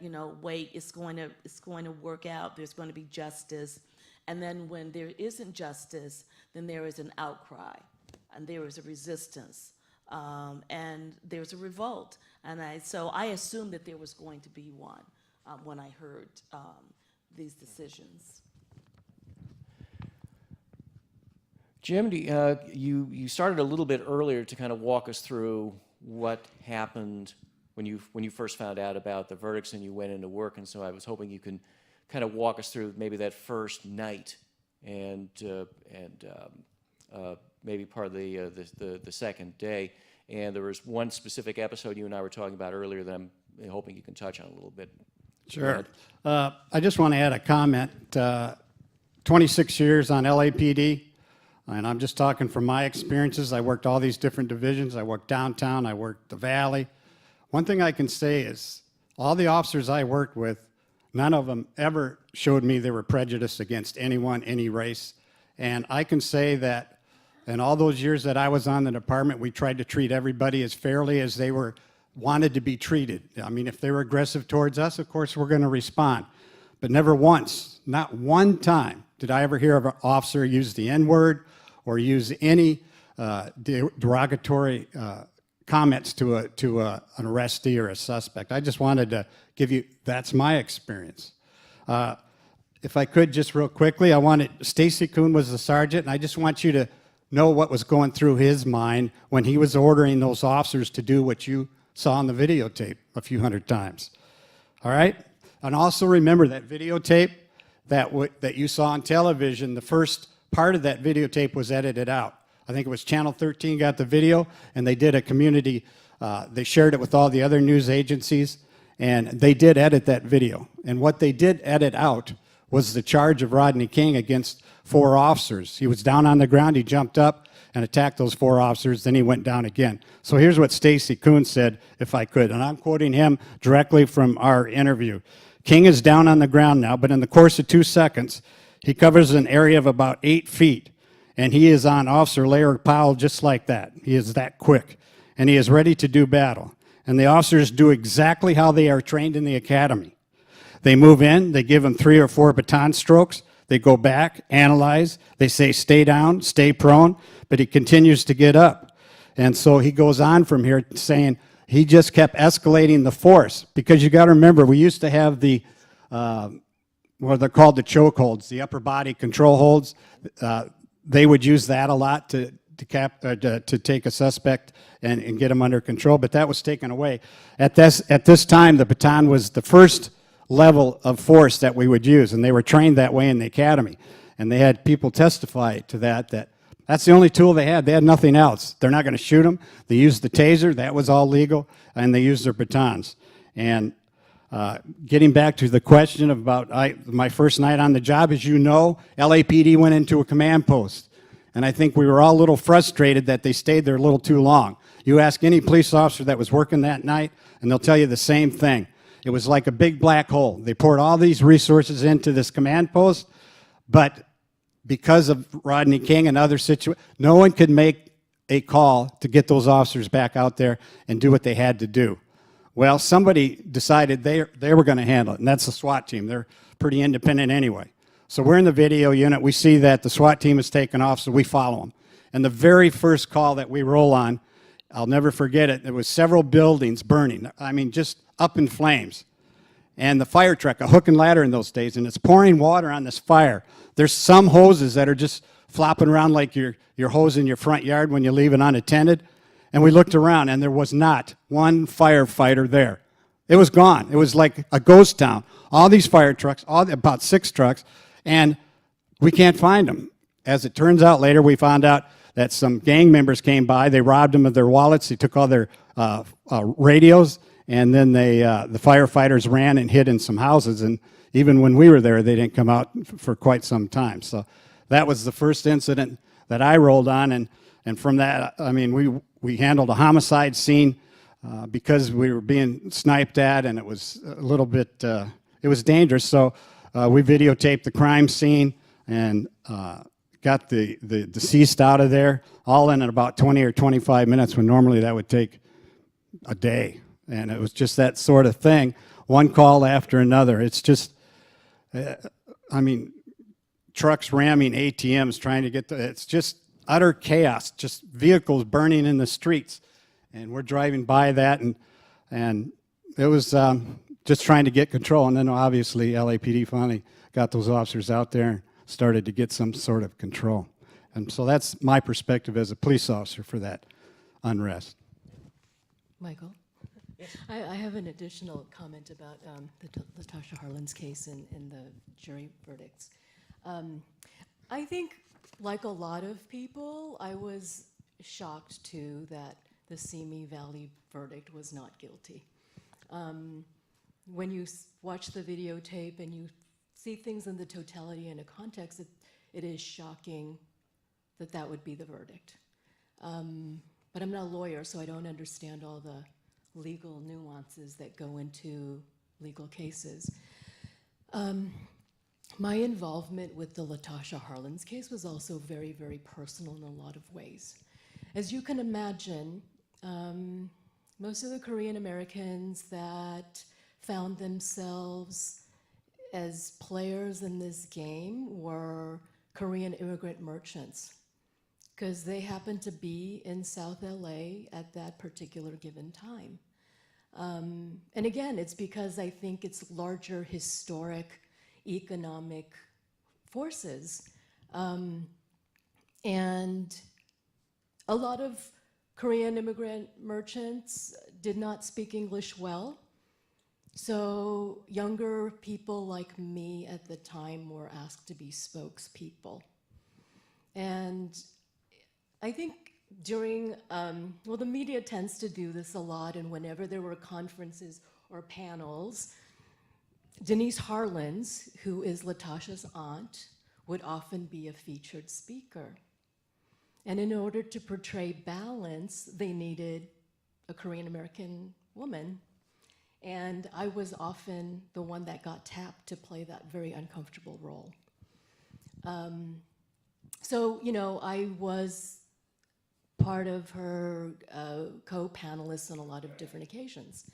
wait, it's going to work out, there's going to be justice. And then when there isn't justice, then there is an outcry, and there is a resistance, and there's a revolt. And so I assumed that there was going to be one when I heard these decisions. Jim, you started a little bit earlier to kind of walk us through what happened when you first found out about the verdicts and you went into work, and so I was hoping you can kind of walk us through maybe that first night and maybe part of the second day. And there was one specific episode you and I were talking about earlier that I'm hoping you can touch on a little bit. Sure. I just want to add a comment. 26 years on LAPD, and I'm just talking from my experiences. I worked all these different divisions. I worked downtown. I worked the Valley. One thing I can say is all the officers I worked with, none of them ever showed me they were prejudiced against anyone, any race. And I can say that in all those years that I was on the department, we tried to treat everybody as fairly as they wanted to be treated. I mean, if they were aggressive towards us, of course, we're going to respond. But never once, not one time, did I ever hear of an officer use the N-word or use any derogatory comments to an arrestee or a suspect. I just wanted to give you, that's my experience. If I could, just real quickly, Stacy Kuhn was the sergeant, and I just want you to know what was going through his mind when he was ordering those officers to do what you saw on the videotape a few hundred times. All right? And also remember that videotape that you saw on television, the first part of that videotape was edited out. I think it was Channel 13 got the video, and they did a community, they shared it with all the other news agencies, and they did edit that video. And what they did edit out was the charge of Rodney King against 4 officers. He was down on the ground, he jumped up and attacked those 4 officers, then he went down again. So here's what Stacy Coon said, if I could, and I'm quoting him directly from our interview. King is down on the ground now, but in the course of 2 seconds, he covers an area of about 8 feet, and he is on Officer Larry Powell just like that. He is that quick, and he is ready to do battle. And the officers do exactly how they are trained in the academy. They move in, they give him 3 or 4 baton strokes, they go back, analyze, they say stay down, stay prone, but he continues to get up. And so he goes on from here saying he just kept escalating the force, because you got to remember, we used to have the, what they're called the choke holds, the upper body control holds. They would use that a lot to take a suspect and get him under control, but that was taken away. At this time, the baton was the first level of force that we would use, and they were trained that way in the academy. And they had people testify to that's the only tool they had. They had nothing else. They're not going to shoot them. They used the taser. That was all legal, and they used their batons. And getting back to the question about my first night on the job, as you know, LAPD went into a command post. And I think we were all a little frustrated that they stayed there a little too long. You ask any police officer that was working that night, and they'll tell you the same thing. It was like a big black hole. They poured all these resources into this command post, but because of Rodney King and other situations, no one could make a call to get those officers back out there and do what they had to do. Well, somebody decided they were going to handle it, and that's the SWAT team. They're pretty independent anyway. So we're in the video unit. We see that the SWAT team is taking off, so we follow them. And the very first call that we roll on, I'll never forget it, there was several buildings burning. I mean, just up in flames. And the fire truck, a hook and ladder in those days, and it's pouring water on this fire. There's some hoses that are just flopping around like your hose in your front yard when you leave it unattended. And we looked around, and there was not one firefighter there. It was gone. It was like a ghost town. All these fire trucks, about 6 trucks, and we can't find them. As it turns out later, we found out that some gang members came by. They robbed them of their wallets. They took all their radios, and then the firefighters ran and hid in some houses. And even when we were there, they didn't come out for quite some time. So that was the first incident that I rolled on. And from that, I mean, we handled a homicide scene because we were being sniped at, and it was a little bit, it was dangerous. So we videotaped the crime scene and got the deceased out of there, all in about 20 or 25 minutes, when normally that would take a day. And it was just that sort of thing, one call after another. It's just, I mean, trucks ramming ATMs trying to get it's just utter chaos, just vehicles burning in the streets. And we're driving by that, and it was just trying to get control. And then obviously LAPD finally got those officers out there and started to get some sort of control. And so that's my perspective as a police officer for that unrest. Michael? I have an additional comment about LaTosha Harlan's case and the jury verdicts. I think, like a lot of people, I was shocked too that the Simi Valley verdict was not guilty. When you watch the videotape and you see things in the totality and a context, it is shocking that that would be the verdict. But I'm not a lawyer, so I don't understand all the legal nuances that go into legal cases. My involvement with the Latasha Harlan's case was also very, very personal in a lot of ways. As you can imagine, most of the Korean Americans that found themselves as players in this game were Korean immigrant merchants, because they happened to be in South LA at that particular given time. And again, it's because I think it's larger historic economic forces. And a lot of Korean immigrant merchants did not speak English well. So younger people like me at the time were asked to be spokespeople. And I think during, well, the media tends to do this a lot, and whenever there were conferences or panels, Denise Harlan's, who is Latasha's aunt, would often be a featured speaker. And in order to portray balance, they needed a Korean American woman. And I was often the one that got tapped to play that very uncomfortable role. So, you know, I was part of her co-panelists on a lot of different occasions.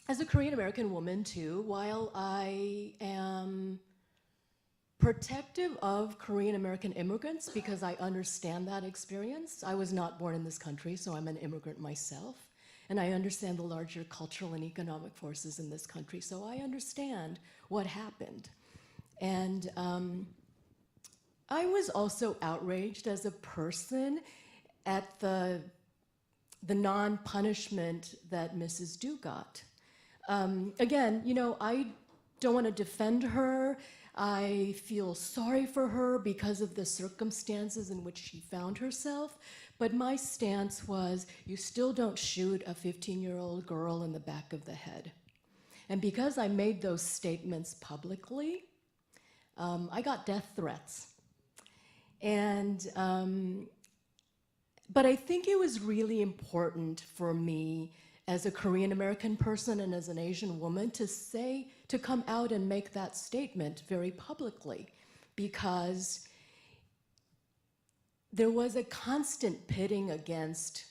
As a Korean American woman too, while I am protective of Korean American immigrants because I understand that experience, I was not born in this country, so I'm an immigrant myself. And I understand the larger cultural and economic forces in this country, so I understand what happened. And I was also outraged as a person at the non-punishment that Mrs. Du got. Again, you know, I don't want to defend her. I feel sorry for her because of the circumstances in which she found herself. But my stance was, you still don't shoot a 15-year-old girl in the back of the head. And because I made those statements publicly, I got death threats. And, but I think it was really important for me as a Korean American person and as an Asian woman to come out and make that statement very publicly, because there was a constant pitting against,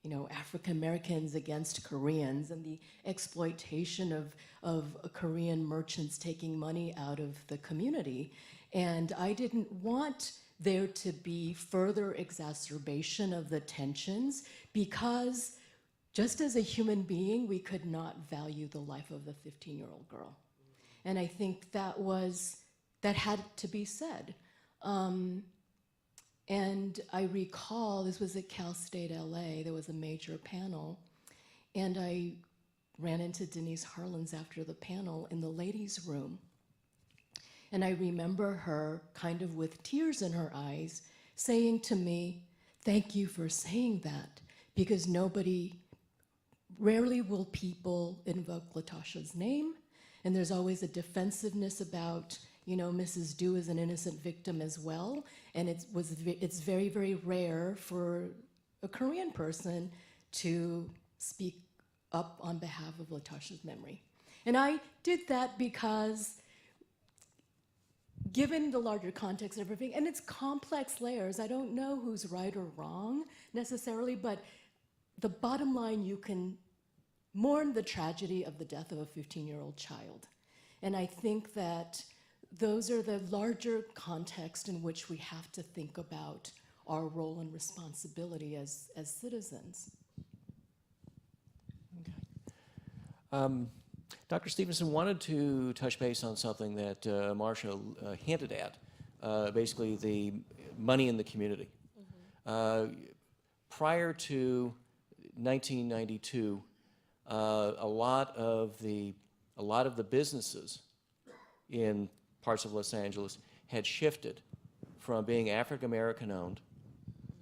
you know, African Americans against Koreans and the exploitation of Korean merchants taking money out of the community. And I didn't want there to be further exacerbation of the tensions, because just as a human being, we could not value the life of the 15-year-old girl. And I think that had to be said. And I recall, this was at Cal State LA, there was a major panel, and I ran into Denise Harlan's after the panel in the ladies' room. And I remember her kind of with tears in her eyes saying to me, "Thank you for saying that, because rarely will people invoke Latasha's name, and there's always a defensiveness about, you know, Mrs. Du is an innocent victim as well, and it's very, very rare for a Korean person to speak up on behalf of Latasha's memory." And I did that because, given the larger context of everything, and it's complex layers, I don't know who's right or wrong necessarily, but the bottom line, you can mourn the tragedy of the death of a 15-year-old child. And I think that those are the larger context in which we have to think about our role and responsibility as citizens. Okay. Dr. Stevenson wanted to touch base on something that Marcia hinted at, basically the money in the community. Prior to 1992, a lot of the businesses in parts of Los Angeles had shifted from being African American owned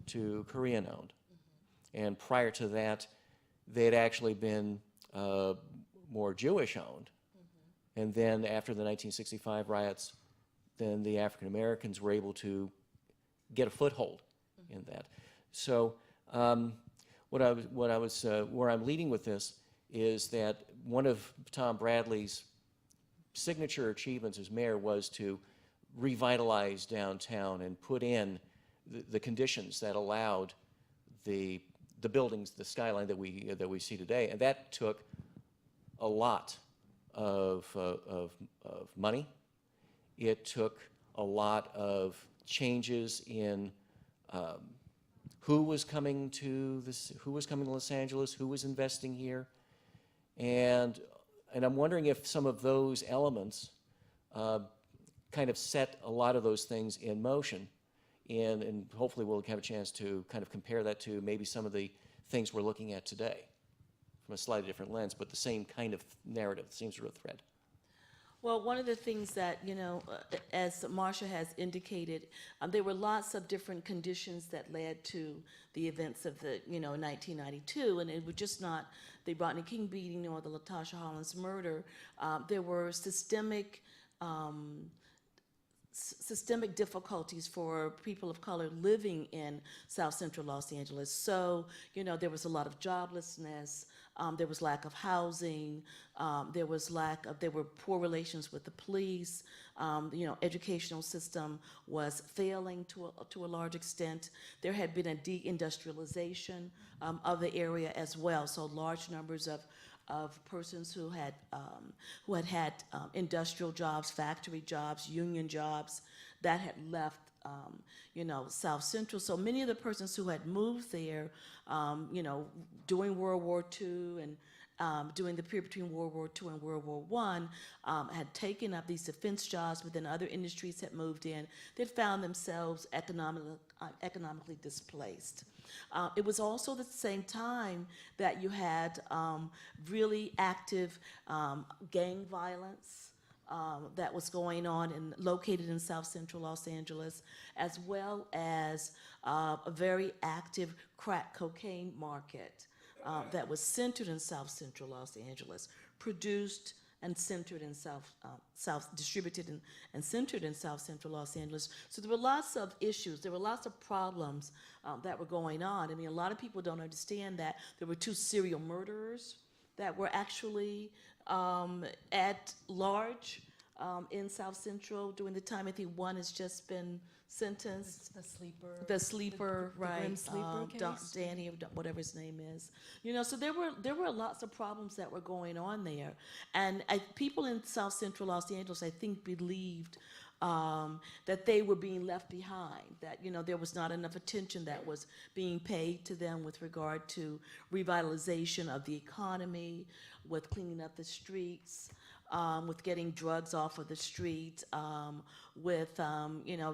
to Korean owned. And prior to that, they had actually been more Jewish owned. And then after the 1965 riots, then the African Americans were able to get a foothold in that. So where I'm leading with this is that one of Tom Bradley's signature achievements as mayor was to revitalize downtown and put in the conditions that allowed the buildings, the skyline that we see today. And that took a lot of money. It took a lot of changes in who was coming to Los Angeles, who was investing here, and I'm wondering if some of those elements kind of set a lot of those things in motion, and hopefully we'll have a chance to kind of compare that to maybe some of the things we're looking at today from a slightly different lens, but the same kind of narrative, the same sort of thread. Well, one of the things that, as Marcia has indicated, there were lots of different conditions that led to the events of the, 1992, and it was just not the Rodney King beating or the Latasha Harlan's murder. There were systemic difficulties for people of color living in South Central Los Angeles. So, there was a lot of joblessness, there was lack of housing, there were poor relations with the police, educational system was failing to a large extent. There had been a deindustrialization of the area as well, so large numbers of persons who had industrial jobs, factory jobs, union jobs that had left South Central. So many of the persons who had moved there, during World War II and during the period between World War II and World War I, had taken up these defense jobs, but then other industries had moved in. They found themselves economically displaced. It was also the same time that you had really active gang violence that was going on and located in South Central Los Angeles, as well as a very active crack cocaine market that was centered in South Central Los Angeles, produced and centered in distributed and centered in South Central Los Angeles. So there were lots of issues, there were lots of problems that were going on. I mean, a lot of people don't understand that there were 2 serial murderers that were actually at large in South Central during the time. I think one has just been sentenced. The sleeper, right? Grim sleeper case? Danny, or whatever his name is. So there were lots of problems that were going on there, and people in South Central Los Angeles, I think, believed that they were being left behind, that there was not enough attention that was being paid to them with regard to revitalization of the economy, with cleaning up the streets, with getting drugs off of the street, with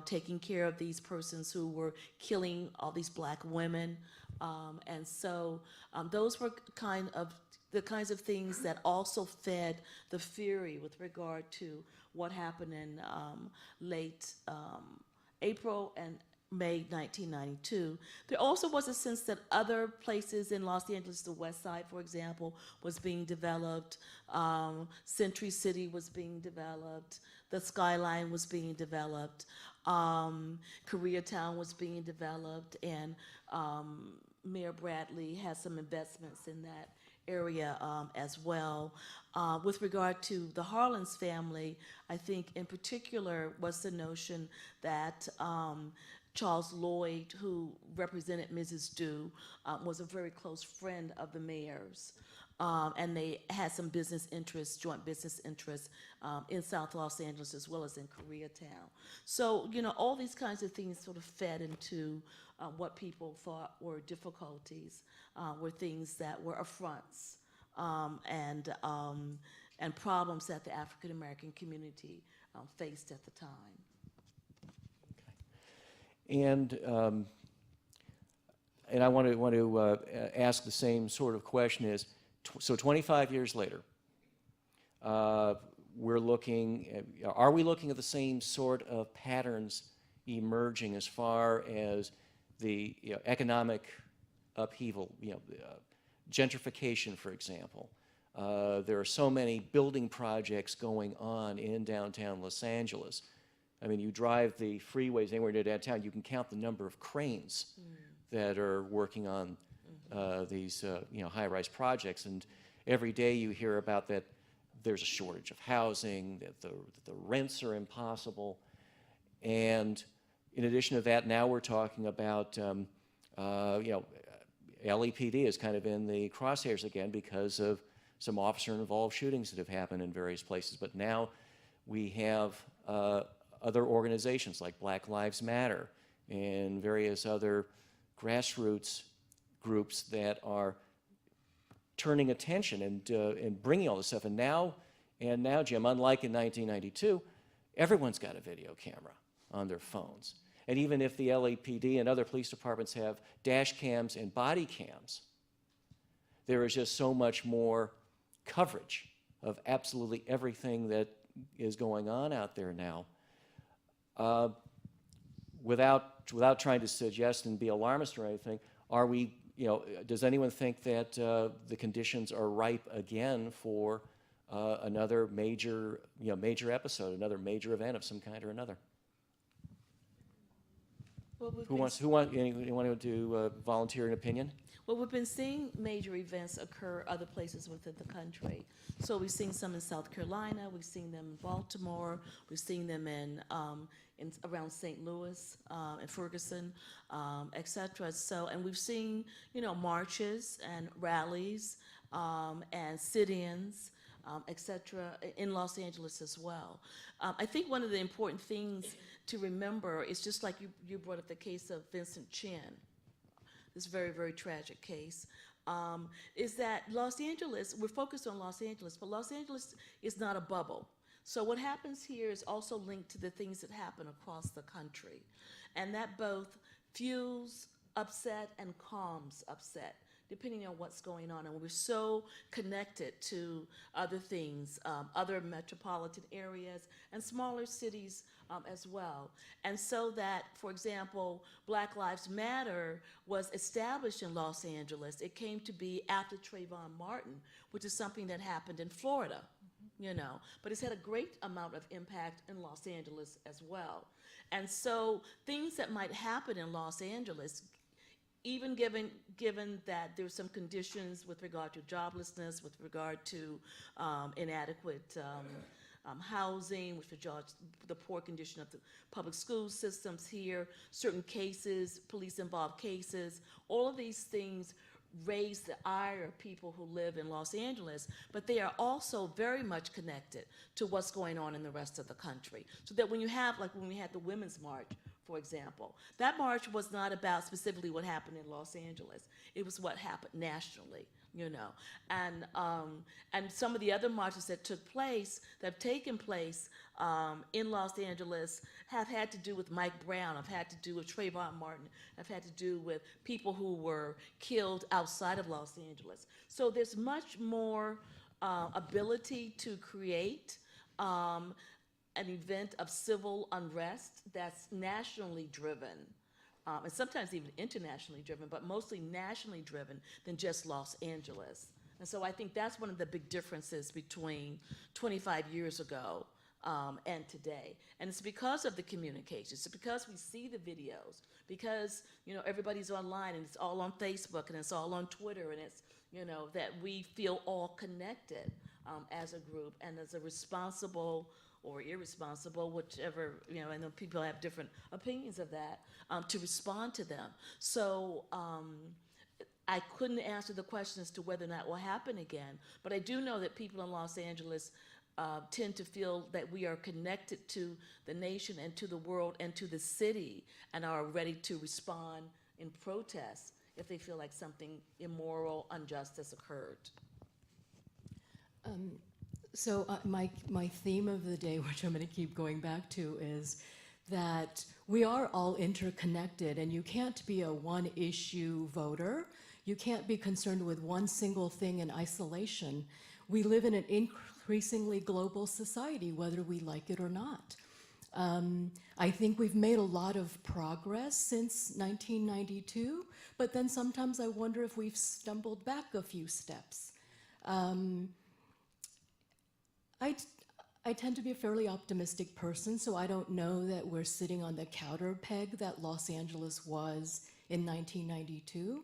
taking care of these persons who were killing all these black women. And so those were the kinds of things that also fed the fury with regard to what happened in late April and May 1992. There also was a sense that other places in Los Angeles, the West Side, for example, was being developed. Century City was being developed. The Skyline was being developed. Koreatown was being developed, and Mayor Bradley had some investments in that area as well. With regard to the Harlan's family, I think in particular was the notion that Charles Lloyd, who represented Mrs. Dew, was a very close friend of the mayor's. And they had some business interests, joint business interests in South Los Angeles as well as in Koreatown. So, all these kinds of things sort of fed into what people thought were difficulties, were things that were affronts and problems that the African American community faced at the time. And I want to ask the same sort of question so 25 years later, we're looking are we looking at the same sort of patterns emerging as far as the economic upheaval, gentrification, for example? There are so many building projects going on in downtown Los Angeles. I mean, you drive the freeways anywhere near downtown, you can count the number of cranes that are working on these high-rise projects, and every day you hear about that there's a shortage of housing, that the rents are impossible, and in addition to that, now we're talking about LAPD is kind of in the crosshairs again because of some officer-involved shootings that have happened in various places, but now we have other organizations like Black Lives Matter and various other grassroots groups that are turning attention and bringing all this stuff. And now, Jim, unlike in 1992, everyone's got a video camera on their phones. And even if the LAPD and other police departments have dash cams and body cams, there is just so much more coverage of absolutely everything that is going on out there now. Without trying to suggest and be alarmist or anything, are we, does anyone think that the conditions are ripe again for another major episode, another major event of some kind or another? Well, anyone to volunteer an opinion? Well, we've been seeing major events occur other places within the country. So we've seen some in South Carolina, we've seen them in Baltimore, we've seen them in around St. Louis and Ferguson, et cetera. So, and we've seen, marches and rallies and sit-ins, et cetera, in Los Angeles as well. I think one of the important things to remember is just like you brought up the case of Vincent Chin, this very, very tragic case, is that Los Angeles, we're focused on Los Angeles, but Los Angeles is not a bubble. So what happens here is also linked to the things that happen across the country. And that both fuels upset and calms upset, depending on what's going on. And we're so connected to other things, other metropolitan areas and smaller cities as well. And so that, for example, Black Lives Matter was established in Los Angeles. It came to be after Trayvon Martin, which is something that happened in Florida, but it's had a great amount of impact in Los Angeles as well. And so things that might happen in Los Angeles, even given that there's some conditions with regard to joblessness, with regard to inadequate housing, with regard to the poor condition of the public school systems here, certain cases, police-involved cases, all of these things raise the ire of people who live in Los Angeles, but they are also very much connected to what's going on in the rest of the country. So that when you have, like when we had the Women's March, for example, that march was not about specifically what happened in Los Angeles. It was what happened nationally, and some of the other marches that took place, that have taken place in Los Angeles, have had to do with Mike Brown, have had to do with Trayvon Martin, have had to do with people who were killed outside of Los Angeles. So there's much more ability to create an event of civil unrest that's nationally driven, and sometimes even internationally driven, but mostly nationally driven than just Los Angeles. And so I think that's one of the big differences between 25 years ago and today. And it's because of the communications. It's because we see the videos, because everybody's online and it's all on Facebook and it's all on Twitter, and it's that we feel all connected as a group and as a responsible or irresponsible, whichever, I know people have different opinions of that, to respond to them. So I couldn't answer the question as to whether or not it will happen again, but I do know that people in Los Angeles tend to feel that we are connected to the nation and to the world and to the city, and are ready to respond in protest if they feel like something immoral, unjust has occurred. So my theme of the day, which I'm going to keep going back to, is that we are all interconnected, and you can't be a one-issue voter. You can't be concerned with one single thing in isolation. We live in an increasingly global society, whether we like it or not. I think we've made a lot of progress since 1992, but then sometimes I wonder if we've stumbled back a few steps. I tend to be a fairly optimistic person, so I don't know that we're sitting on the counter peg that Los Angeles was in 1992.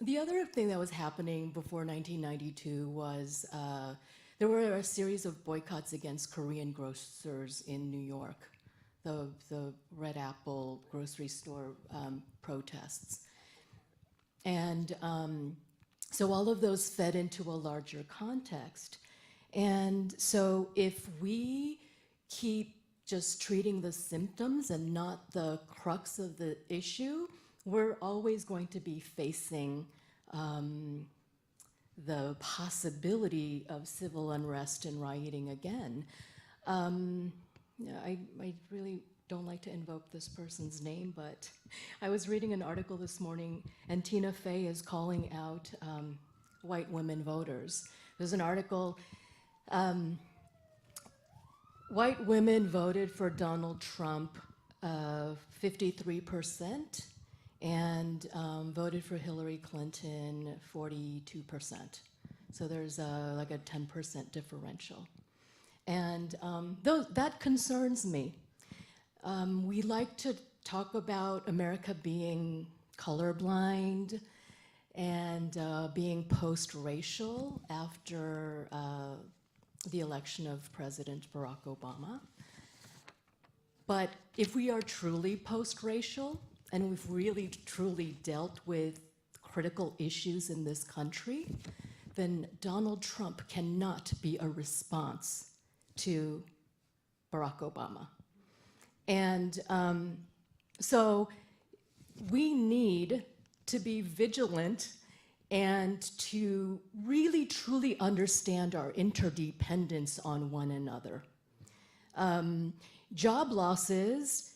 The other thing that was happening before 1992 was there were a series of boycotts against Korean grocers in New York, the Red Apple grocery store protests. And so all of those fed into a larger context. And so if we keep just treating the symptoms and not the crux of the issue, we're always going to be facing the possibility of civil unrest and rioting again. I really don't like to invoke this person's name, but I was reading an article this morning, and Tina Fey is calling out white women voters. There's an article, white women voted for Donald Trump 53%, and voted for Hillary Clinton 42%. So there's like a 10% differential. And that concerns me. We like to talk about America being colorblind and being post-racial after the election of President Barack Obama. But if we are truly post-racial, and we've really truly dealt with critical issues in this country, then Donald Trump cannot be a response to Barack Obama. And so we need to be vigilant and to really truly understand our interdependence on one another. Job losses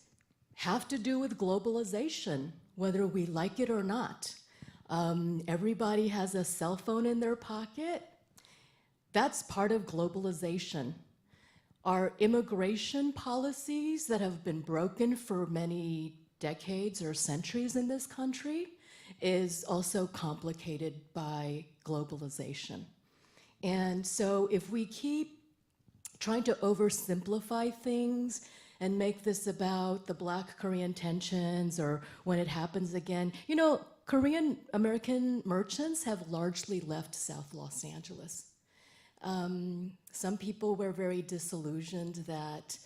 have to do with globalization, whether we like it or not. Everybody has a cell phone in their pocket. That's part of globalization. Our immigration policies that have been broken for many decades or centuries in this country is also complicated by globalization. And so if we keep trying to oversimplify things and make this about the Black-Korean tensions or when it happens again, you know, Korean American merchants have largely left South Los Angeles. Some people were very disillusioned that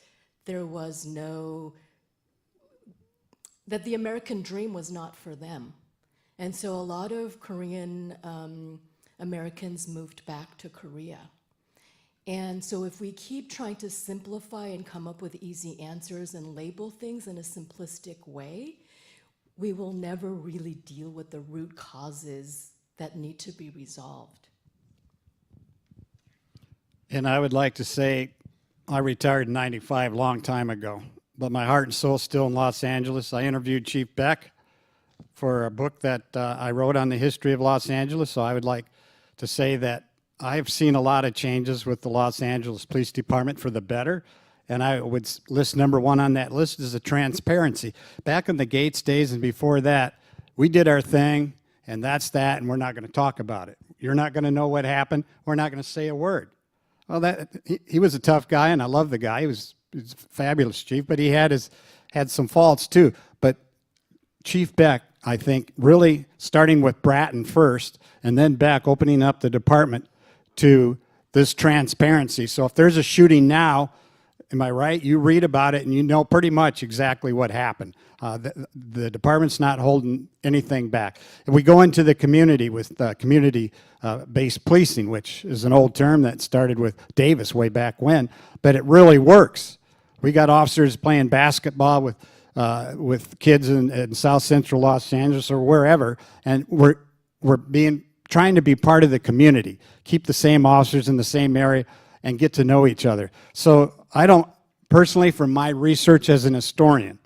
that the American dream was not for them. And so a lot of Korean Americans moved back to Korea. And so if we keep trying to simplify and come up with easy answers and label things in a simplistic way, we will never really deal with the root causes that need to be resolved. And I would like to say I retired in '95, a long time ago, but my heart and soul is still in Los Angeles. I interviewed Chief Beck for a book that I wrote on the history of Los Angeles, so I would like to say that I've seen a lot of changes with the Los Angeles Police Department for the better, and I would list number one on that list is the transparency. Back in the Gates days and before that, we did our thing, and that's that, and we're not going to talk about it. You're not going to know what happened. We're not going to say a word. Well, he was a tough guy, and I love the guy. He was a fabulous chief, but he had some faults too. But Chief Beck, I think, really starting with Bratton first, and then Beck opening up the department to this transparency. So if there's a shooting now, am I right? You read about it and you know pretty much exactly what happened. The department's not holding anything back. If we go into the community with community-based policing, which is an old term that started with Davis way back when, but it really works. We got officers playing basketball with kids in South Central Los Angeles or wherever, and we're trying to be part of the community, keep the same officers in the same area, and get to know each other. So I don't, personally, from my research as an historian,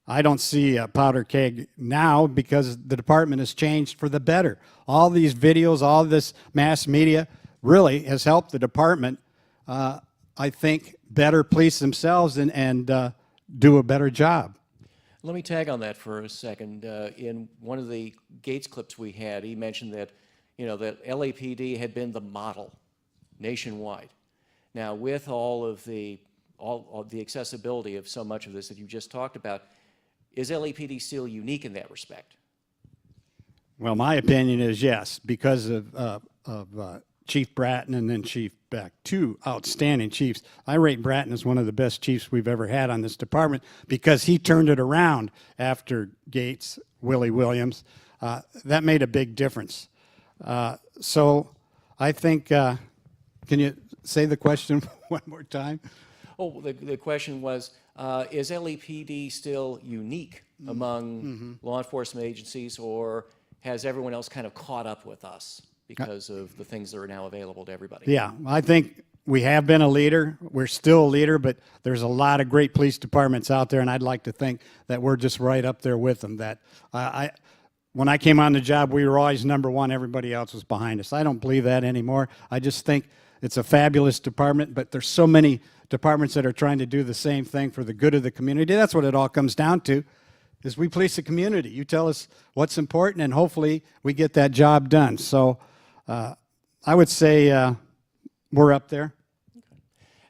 I don't see a powder keg now because the department has changed for the better. All these videos, all this mass media really has helped the department, I think, better police themselves and do a better job. Let me tag on that for a second. In one of the Gates clips we had, he mentioned that, that LAPD had been the model nationwide. Now, with all of the accessibility of so much of this that you just talked about, is LAPD still unique in that respect? Well, my opinion is yes, because of Chief Bratton and then Chief Beck, two outstanding chiefs. I rate Bratton as one of the best chiefs we've ever had on this department because he turned it around after Gates, Willie Williams. That made a big difference. So I think, can you say the question one more time? Oh, the question was, is LAPD still unique among law enforcement agencies, or has everyone else kind of caught up with us because of the things that are now available to everybody? Yeah, I think we have been a leader. We're still a leader, but there's a lot of great police departments out there, and I'd like to think that we're just right up there with them. That when I came on the job, we were always number one. Everybody else was behind us. I don't believe that anymore. I just think it's a fabulous department, but there's so many departments that are trying to do the same thing for the good of the community. That's what it all comes down to, is we police the community. You tell us what's important, and hopefully we get that job done. So I would say we're up there.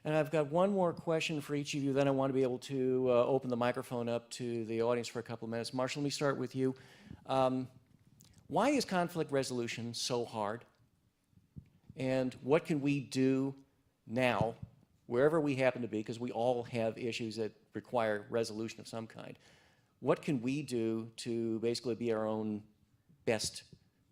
And I've got one more question for each of you, then I want to be able to open the microphone up to the audience for a couple of minutes. Marshall, let me start with you. Why is conflict resolution so hard? And what can we do now, wherever we happen to be, because we all have issues that require resolution of some kind. What can we do to basically be our own best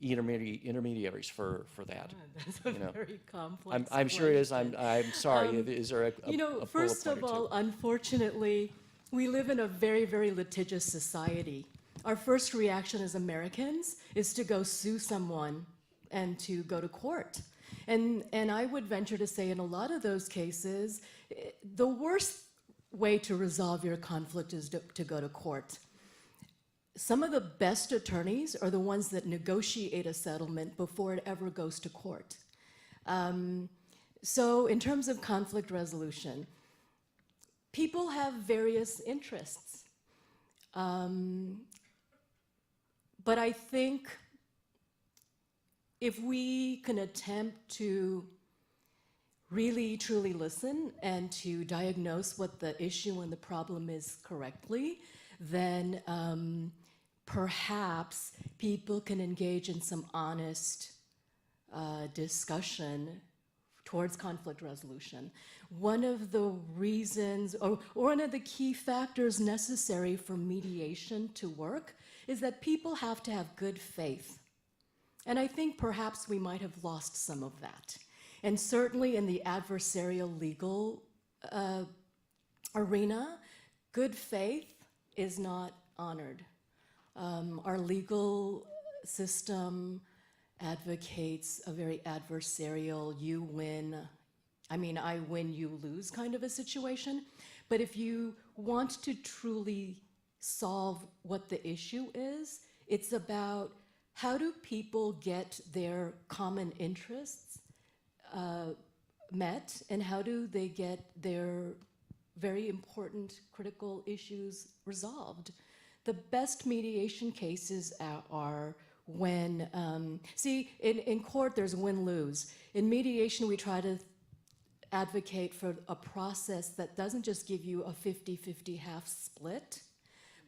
intermediaries for that? That's a very complex I'm sure it is. I'm sorry. Is there a you know, a first bullet of point or all, two? unfortunately, we live in a very, very litigious society. Our first reaction as Americans is to go sue someone and to go to court. And I would venture to say in a lot of those cases, the worst way to resolve your conflict is to go to court. Some of the best attorneys are the ones that negotiate a settlement before it ever goes to court. So in terms of conflict resolution, people have various interests. But I think if we can attempt to really, truly listen and to diagnose what the issue and the problem is correctly, then perhaps people can engage in some honest discussion towards conflict resolution. One of the reasons, or one of the key factors necessary for mediation to work is that people have to have good faith. And I think perhaps we might have lost some of that. And certainly in the adversarial legal arena, good faith is not honored. Our legal system advocates a very adversarial, you win, I win, you lose kind of a situation. But if you want to truly solve what the issue is, it's about how do people get their common interests met, and how do they get their very important critical issues resolved. The best mediation cases are when, in court there's win-lose. In mediation we try to advocate for a process that doesn't just give you a 50-50 half split,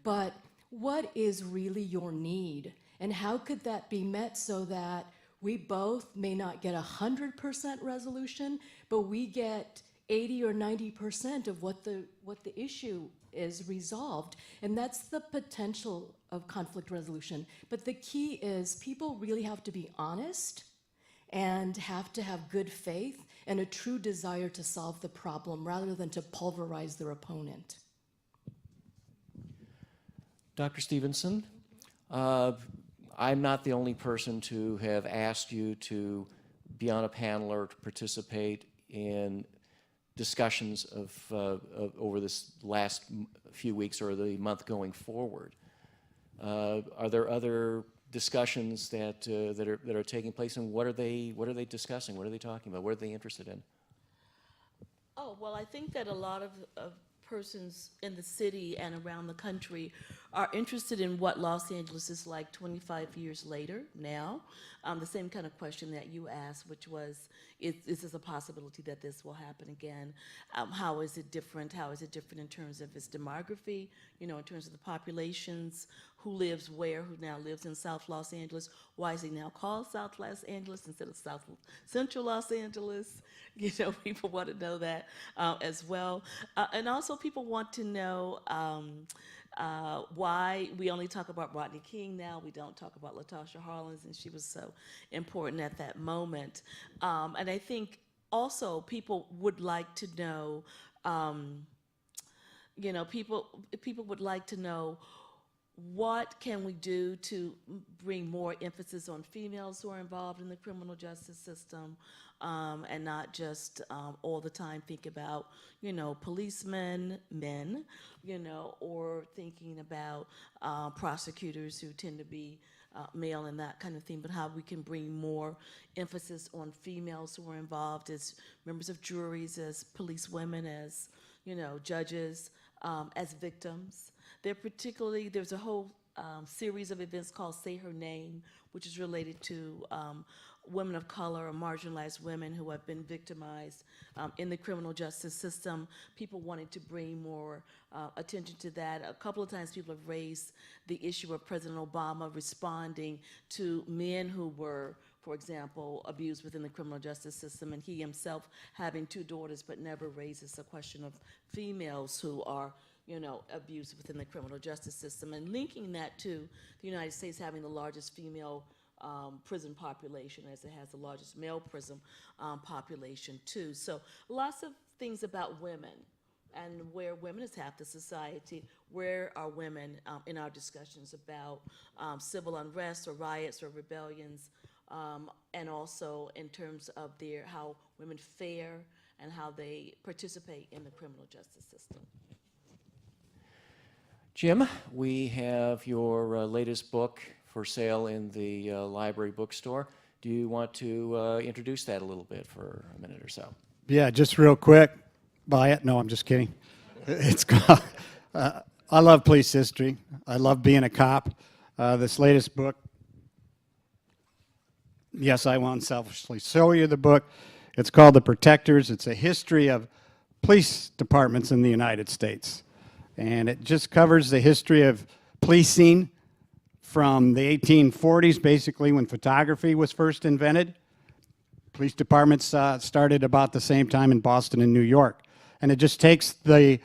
but what is really your need? And how could that be met so that we both may not get 100% resolution, but we get 80 or 90% of what the issue is resolved? And that's the potential of conflict resolution. But the key is people really have to be honest and have to have good faith and a true desire to solve the problem rather than to pulverize their opponent. Dr. Stevenson, I'm not the only person to have asked you to be on a panel or to participate in discussions of over this last few weeks or the month going forward. Are there other discussions that are taking place, and what are they discussing? What are they talking about? What are they interested in? Oh, well, I think that a lot of persons in the city and around the country are interested in what Los Angeles is like 25 years later now. The same kind of question that you asked, which was, is this a possibility that this will happen again? How is it different? How is it different in terms of its demography, in terms of the populations, who lives where, who now lives in South Los Angeles? Why is he now called South Los Angeles instead of South Central Los Angeles? People want to know that as well. And also people want to know why we only talk about Rodney King now. We don't talk about LaTosha Harlan, and she was so important at that moment. And I think also people would like to know, people would like to know, what can we do to bring more emphasis on females who are involved in the criminal justice system, and not just all the time think about, policemen, men, or thinking about prosecutors who tend to be male and that kind of thing, but how we can bring more emphasis on females who are involved as members of juries, as police women, as, you know, judges, as victims. There's a whole series of events called Say Her Name, which is related to women of color or marginalized women who have been victimized in the criminal justice system. People wanted to bring more attention to that. A couple of times people have raised the issue of President Obama responding to men who were, for example, abused within the criminal justice system, and he himself having 2 daughters, but never raises the question of females who are, you know, abused within the criminal justice system, and linking that to the United States having the largest female prison population, as it has the largest male prison population too. So lots of things about women, and where women is half the society. Where are women in our discussions about civil unrest or riots or rebellions, and also in terms of how women fare and how they participate in the criminal justice system. Jim, we have your latest book for sale in the library bookstore. Do you want to introduce that a little bit for a minute or so? Yeah, just real quick. Buy it. No, I'm just kidding. It's called, I love police history. I love being a cop. This latest book, yes, I won't selfishly show you the book. It's called The Protectors. It's a history of police departments in the United States. And it just covers the history of policing from the 1840s, basically when photography was first invented. Police departments started about the same time in Boston and New York. And it just takes this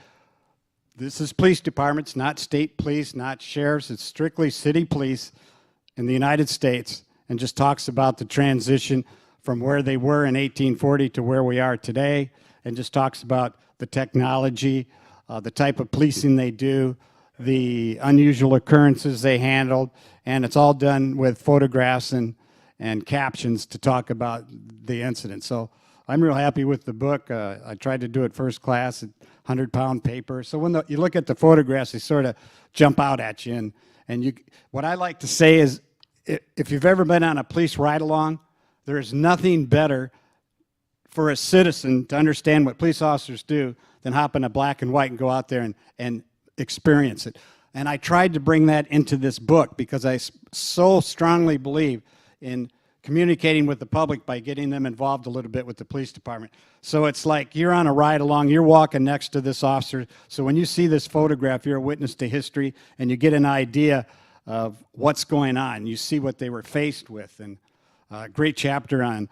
is police departments, not state police, not sheriffs. It's strictly city police in the United States, and just talks about the transition from where they were in 1840 to where we are today, and just talks about the technology, the type of policing they do, the unusual occurrences they handled, and it's all done with photographs and captions to talk about the incident. So I'm real happy with the book. I tried to do it first class, 100-pound paper. So when you look at the photographs, they sort of jump out at you. And what I like to say is, if you've ever been on a police ride-along, there is nothing better for a citizen to understand what police officers do than hop in a black and white and go out there and experience it. And I tried to bring that into this book because I so strongly believe in communicating with the public by getting them involved a little bit with the police department. So it's like you're on a ride along, you're walking next to this officer, so when you see this photograph, you're a witness to history, and you get an idea of what's going on. You see what they were faced with. And a great chapter on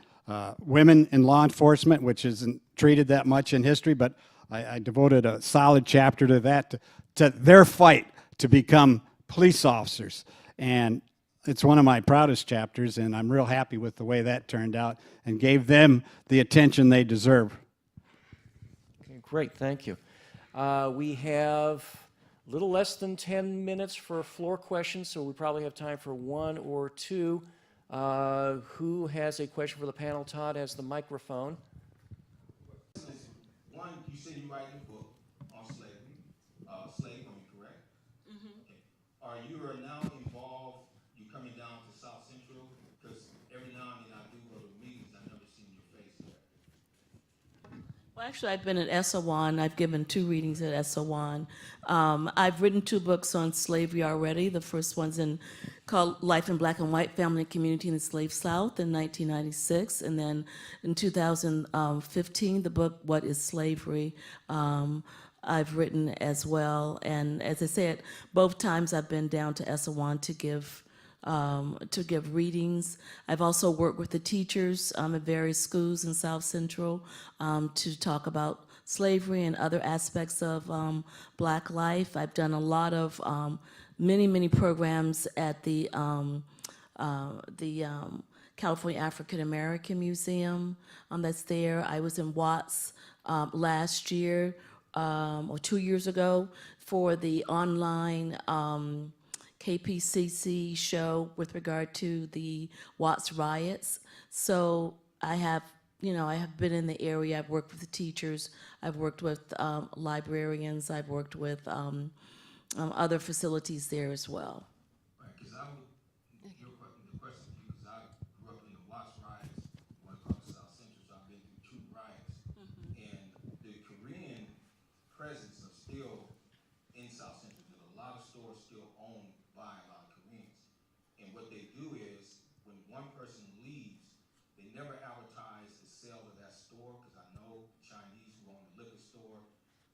women in law enforcement, which isn't treated that much in history, but I devoted a solid chapter to that, to their fight to become police officers. And it's one of my proudest chapters, and I'm real happy with the way that turned out and gave them the attention they deserve. Okay, great, thank you. We have a little less than 10 minutes for floor questions, so we probably have time for one or two. Who has a question for the panel? Todd has the microphone. One, you said you write a book on slavery, slave owning, correct? Mm-hmm. Okay. Are you now involved, you coming down to South Central? Because every now and then I do go to meetings, I've never seen your face there. Well, actually, I've been at SO1. I've given 2 readings at SO1. I've written 2 books on slavery already. The first one's called Life in Black and White, Family and Community in the Slave South in 1996. And then in 2015, the book, What is Slavery? I've written as well. And as I said, both times I've been down to SO1 to give readings. I've also worked with the teachers at various schools in South Central to talk about slavery and other aspects of Black life. I've done a lot of many programs at the California African American Museum that's there. I was in Watts last year or 2 years ago for the online KPCC show with regard to the Watts riots. So I have been in the area. I've worked with the teachers. I've worked with librarians. I've worked with other facilities there as well. Right, because your presence are still in South Central. There's a lot of stores still owned by a lot of Koreans. And what they do is, when one person leaves, they never advertise the sale of that store, because I know Chinese who own the liquor store,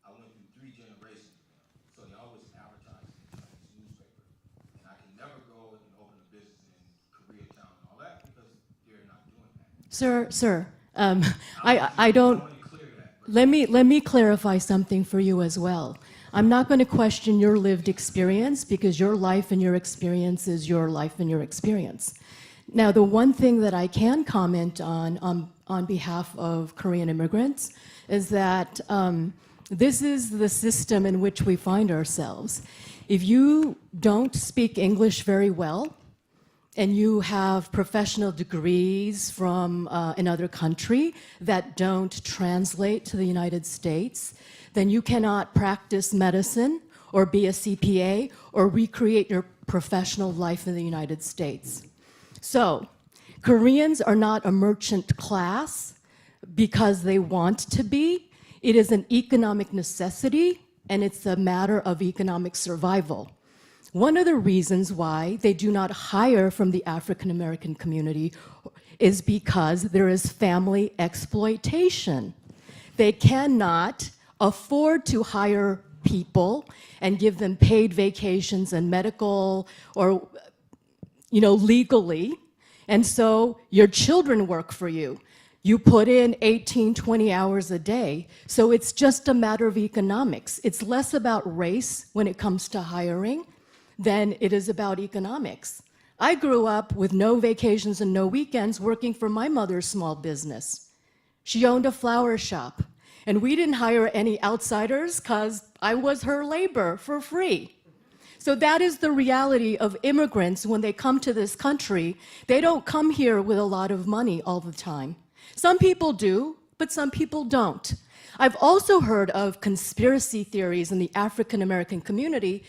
I went through 3 generations of them. So they always advertise in the Chinese newspaper. And I can never go and open a business in Koreatown and all that, because they're not doing that. Sir, I don't. Let me clarify something for you as well. I'm not going to question your lived experience, because your life and your experience is your life and your experience. Now, the one thing that I can comment on behalf of Korean immigrants is that this is the system in which we find ourselves. If you don't speak English very well, and you have professional degrees from another country that don't translate to the United States, then you cannot practice medicine or be a CPA or recreate your professional life in the United States. So, Koreans are not a merchant class because they want to be. It is an economic necessity, and it's a matter of economic survival. One of the reasons why they do not hire from the African American community is because there is family exploitation. They cannot afford to hire people and give them paid vacations and medical or, legally. And so your children work for you. You put in 18, 20 hours a day. So it's just a matter of economics. It's less about race when it comes to hiring than it is about economics. I grew up with no vacations and no weekends working for my mother's small business. She owned a flower shop, and we didn't hire any outsiders because I was her labor for free. So that is the reality of immigrants when they come to this country. They don't come here with a lot of money all the time. Some people do, but some people don't. I've also heard of conspiracy theories in the African American community.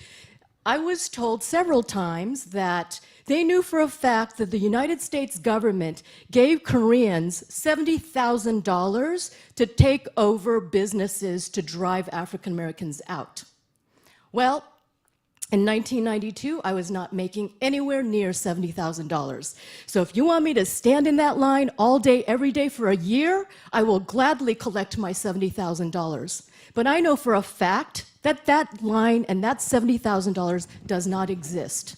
I was told several times that they knew for a fact that the United States government gave Koreans $70,000 to take over businesses to drive African Americans out. Well, in 1992, I was not making anywhere near $70,000. So if you want me to stand in that line all day, every day for a year, I will gladly collect my $70,000. But I know for a fact that that line and that $70,000 does not exist.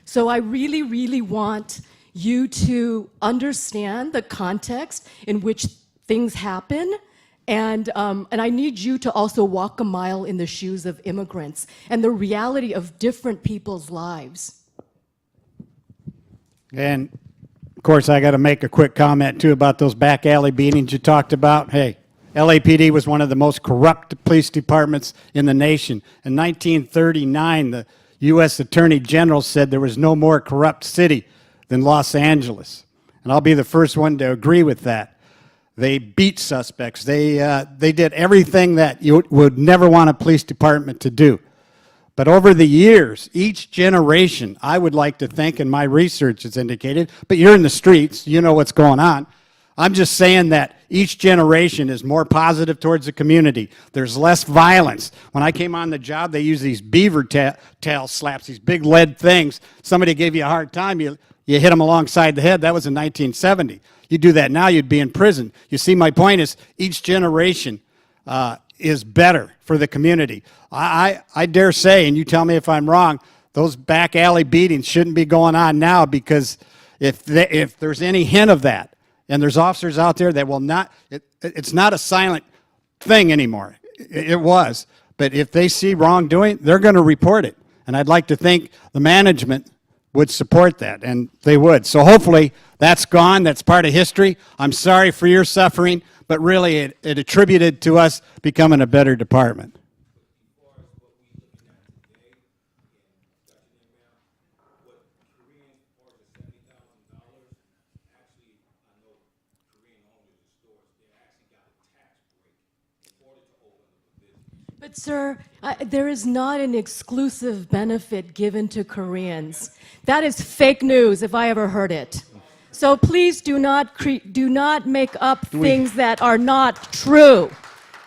So I really, really want you to understand the context in which things happen, and I need you to also walk a mile in the shoes of immigrants and the reality of different people's lives. And of course, I got to make a quick comment too about those back alley beatings you talked about. Hey, LAPD was one of the most corrupt police departments in the nation. In 1939, the U.S. Attorney General said there was no more corrupt city than Los Angeles. And I'll be the first one to agree with that. They beat suspects. They did everything that you would never want a police department to do. But over the years, each generation, I would like to think, and my research has indicated, but you're in the streets, you know what's going on. I'm just saying that each generation is more positive towards the community. There's less violence. When I came on the job, they used these beaver tail slaps, these big lead things. Somebody gave you a hard time, you hit them alongside the head. That was in 1970. You do that now, you'd be in prison. You see, my point is each generation is better for the community. I dare say, and you tell me if I'm wrong, those back alley beatings shouldn't be going on now, because if there's any hint of that, and there's officers out there that will not, it's not a silent thing anymore. It was. But if they see wrongdoing, they're going to report it. And I'd like to think the management would support that, and they would. So hopefully that's gone. That's part of history. I'm sorry for your suffering, but really it attributed to us becoming a better department. But sir, there is not an exclusive benefit given to Koreans. That is fake news if I ever heard it. So please do not make up things that are not true.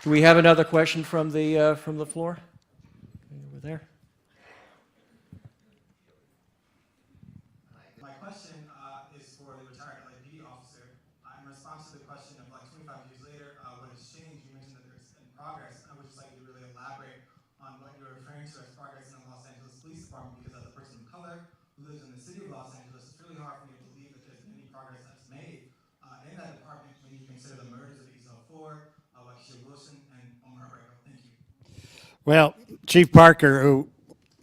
Do we have another question from the floor? Over there. My question is for the retired LAPD officer. In response to the question of like 25 years later, what has changed? You mentioned that there's been progress. I would just like you to really elaborate on what you're referring to as progress in the Los Angeles Police Department, because as a person of color who lives in the city of Los Angeles, it's really hard for me to believe that there's been any progress that's made in that department when you consider the murders of Isel Ford, Wilson, and Omar Abrego. Thank you. Well, Chief Parker, who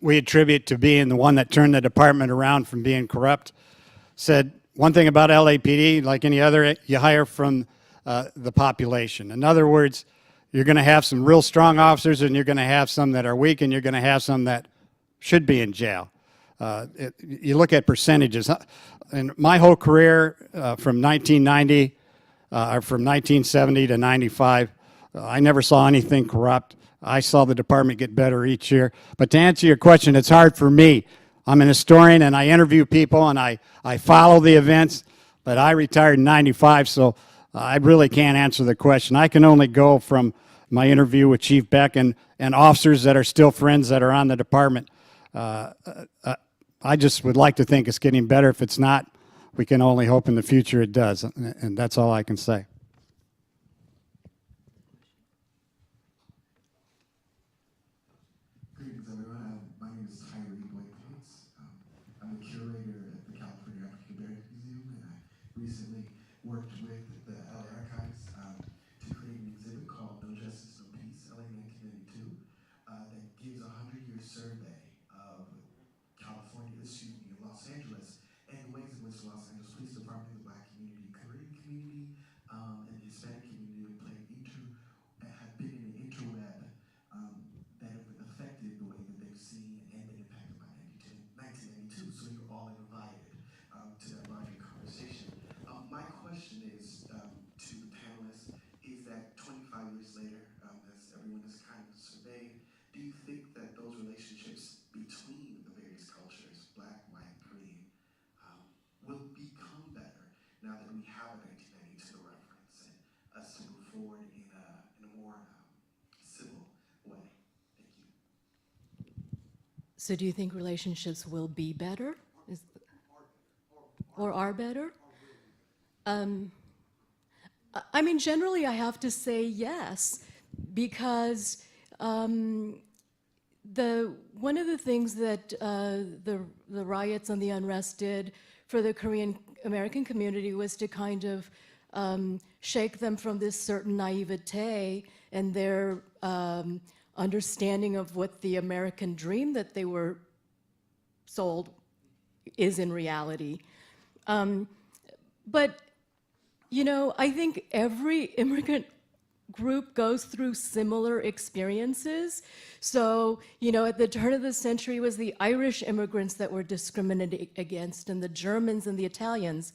we attribute to being the one that turned the department around from being corrupt, said one thing about LAPD, like any other, you hire from the population. In other words, you're going to have some real strong officers, and you're going to have some that are weak, and you're going to have some that should be in jail. You look at percentages. In my whole career, from 1990, or from 1970 to 95, I never saw anything corrupt. I saw the department get better each year. But to answer your question, it's hard for me. I'm an historian, and I interview people, and I follow the events, but I retired in 95, so I really can't answer the question. I can only go from my interview with Chief Beck and officers that are still friends that are on the department. I just would like to think it's getting better. If it's not, we can only hope in the future it does, and that's all I can say. Greetings, everyone. My name is Tyree Boyd-Pitts. I'm a curator at the California African American Museum, and I recently worked with the LA Archives to create an exhibit called No Justice, No Peace, LA 1992, that gives a 100-year survey of California, Los Angeles, and the ways in which the Los Angeles Police Department, the Black community, Korean community, and the Hispanic community have been in an interweb that have affected the way that they've seen and been impacted by 1992. So you're all invited to that larger conversation. My question is to the panelists, is that 25 years later, as everyone is kind of surveyed, do you think that those relationships between the various cultures, Black, White, Korean, will become better now that we have a 1992 reference and us to move forward in a more civil way? Thank you. So do you think relationships will be better? Or are better? I mean, generally I have to say yes, because one of the things that the riots and the unrest did for the Korean American community was to kind of shake them from this certain naivete and their understanding of what the American dream that they were sold is in reality. But, you know, I think every immigrant group goes through similar experiences. So, you know, at the turn of the century it was the Irish immigrants that were discriminated against, and the Germans and the Italians.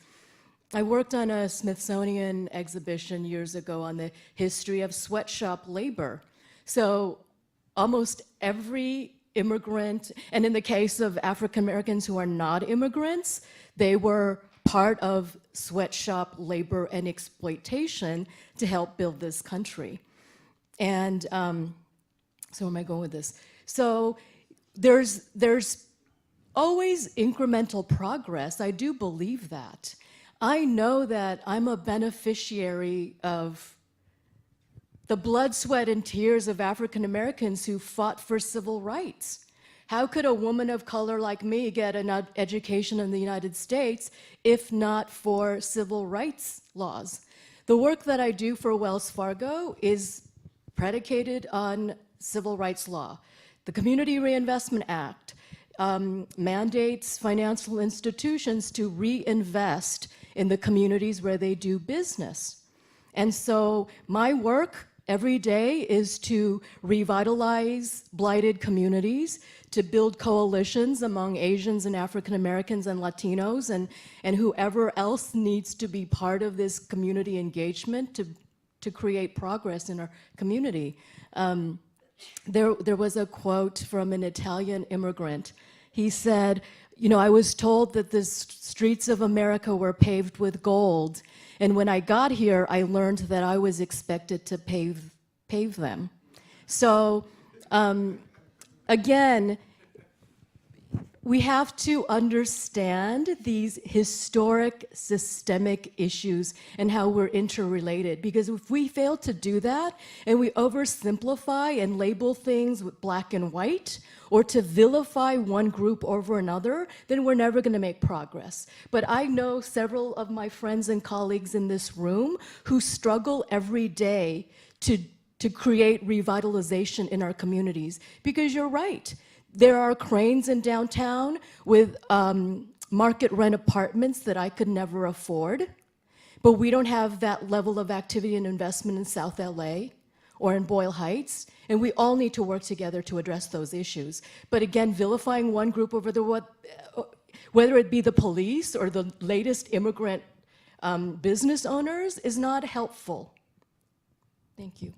I worked on a Smithsonian exhibition years ago on the history of sweatshop labor. So almost every immigrant, and in the case of African Americans who are not immigrants, they were part of sweatshop labor and exploitation to help build this country. And so where am I going with this? So there's always incremental progress. I do believe that. I know that I'm a beneficiary of the blood, sweat, and tears of African Americans who fought for civil rights. How could a woman of color like me get an education in the United States if not for civil rights laws? The work that I do for Wells Fargo is predicated on civil rights law. The Community Reinvestment Act mandates financial institutions to reinvest in the communities where they do business. And so my work every day is to revitalize blighted communities, to build coalitions among Asians and African Americans and Latinos and whoever else needs to be part of this community engagement to create progress in our community. There was a quote from an Italian immigrant. He said, you know, I was told that the streets of America were paved with gold, and when I got here, I learned that I was expected to pave pave them. So again, we have to understand these historic systemic issues and how we're interrelated, because if we fail to do that and we oversimplify and label things with black and white, or to vilify one group over another, then we're never going to make progress. But I know several of my friends and colleagues in this room who struggle every day to create revitalization in our communities, because you're right. There are cranes in downtown with market rent apartments that I could never afford, but we don't have that level of activity and investment in South LA or in Boyle Heights, and we all need to work together to address those issues. But again, vilifying one group over whether it be the police or the latest immigrant business owners, is not helpful. Thank you.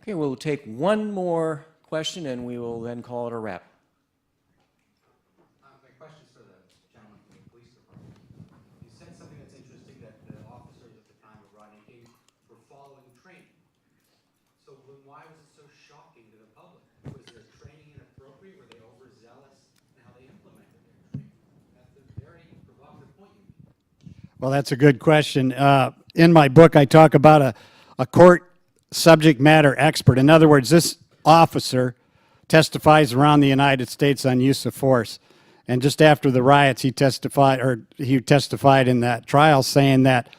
Okay, we'll take one more question and we will then call it a wrap. My question's for the gentleman from the police department. You said something that's interesting, that the officers at the time of Rodney King were following training. So why was it so shocking to the public? Was their training inappropriate? Were they overzealous in how they implemented their training? That's a very provocative point you made. Well, that's a good question. In my book, I talk about a court subject matter expert. In other words, this officer testifies around the United States on use of force. And just after the riots, he testified in that trial saying that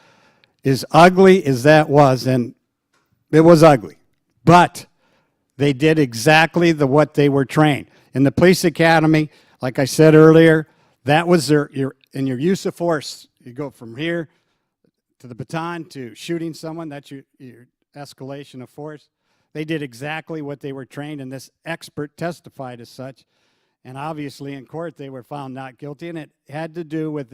as ugly as that was, and it was ugly, but they did exactly what they were trained. In the police academy, like I said earlier, that was in your use of force. You go from here to the baton to shooting someone, that's your escalation of force. They did exactly what they were trained, and this expert testified as such. And obviously in court they were found not guilty, and it had to do with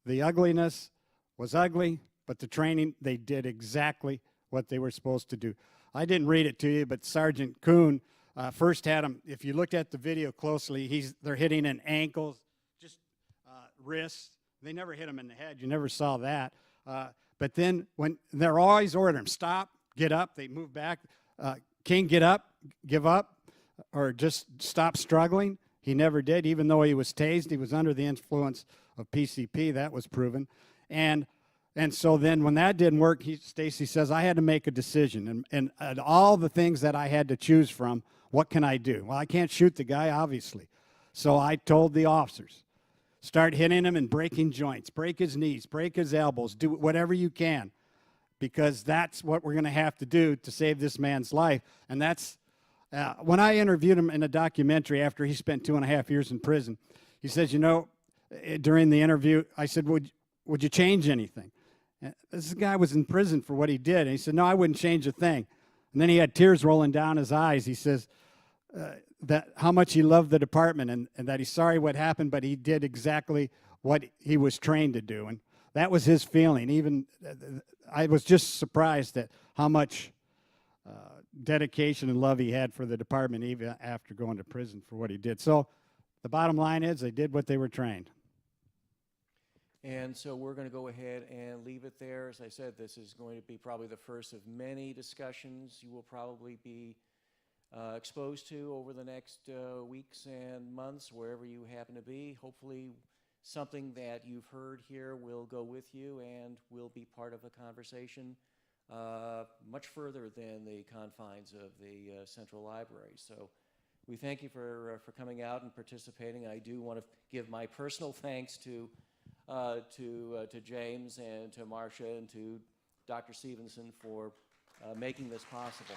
the ugliness was ugly, but the training, they did exactly what they were supposed to do. I didn't read it to you, but Sergeant Kuhn first had him, if you looked at the video closely, they're hitting in ankles, just wrists. They never hit him in the head. You never saw that. But then when they're always ordering him, stop, get up, they move back. King, get up, give up, or just stop struggling. He never did, even though he was tased. He was under the influence of PCP. That was proven. And so then when that didn't work, Stacy says, I had to make a decision. And all the things that I had to choose from, what can I do? Well, I can't shoot the guy, obviously. So I told the officers, start hitting him and breaking joints, break his knees, break his elbows, do whatever you can, because that's what we're going to have to do to save this man's life. And that's, when I interviewed him in a documentary after he spent 2.5 years in prison, he says, you know, during the interview, I said, would you change anything? And this guy was in prison for what he did. And he said, no, I wouldn't change a thing. And then he had tears rolling down his eyes. He says that how much he loved the department and that he's sorry what happened, but he did exactly what he was trained to do. And that was his feeling. Even I was just surprised at how much dedication and love he had for the department even after going to prison for what he did. So the bottom line is they did what they were trained. And so we're going to go ahead and leave it there. As I said, this is going to be probably the first of many discussions you will probably be exposed to over the next weeks and months, wherever you happen to be. Hopefully something that you've heard here will go with you and will be part of a conversation much further than the confines of the Central Library. So we thank you for coming out and participating. I do want to give my personal thanks to James and to Marcia and to Dr. Stevenson for making this possible.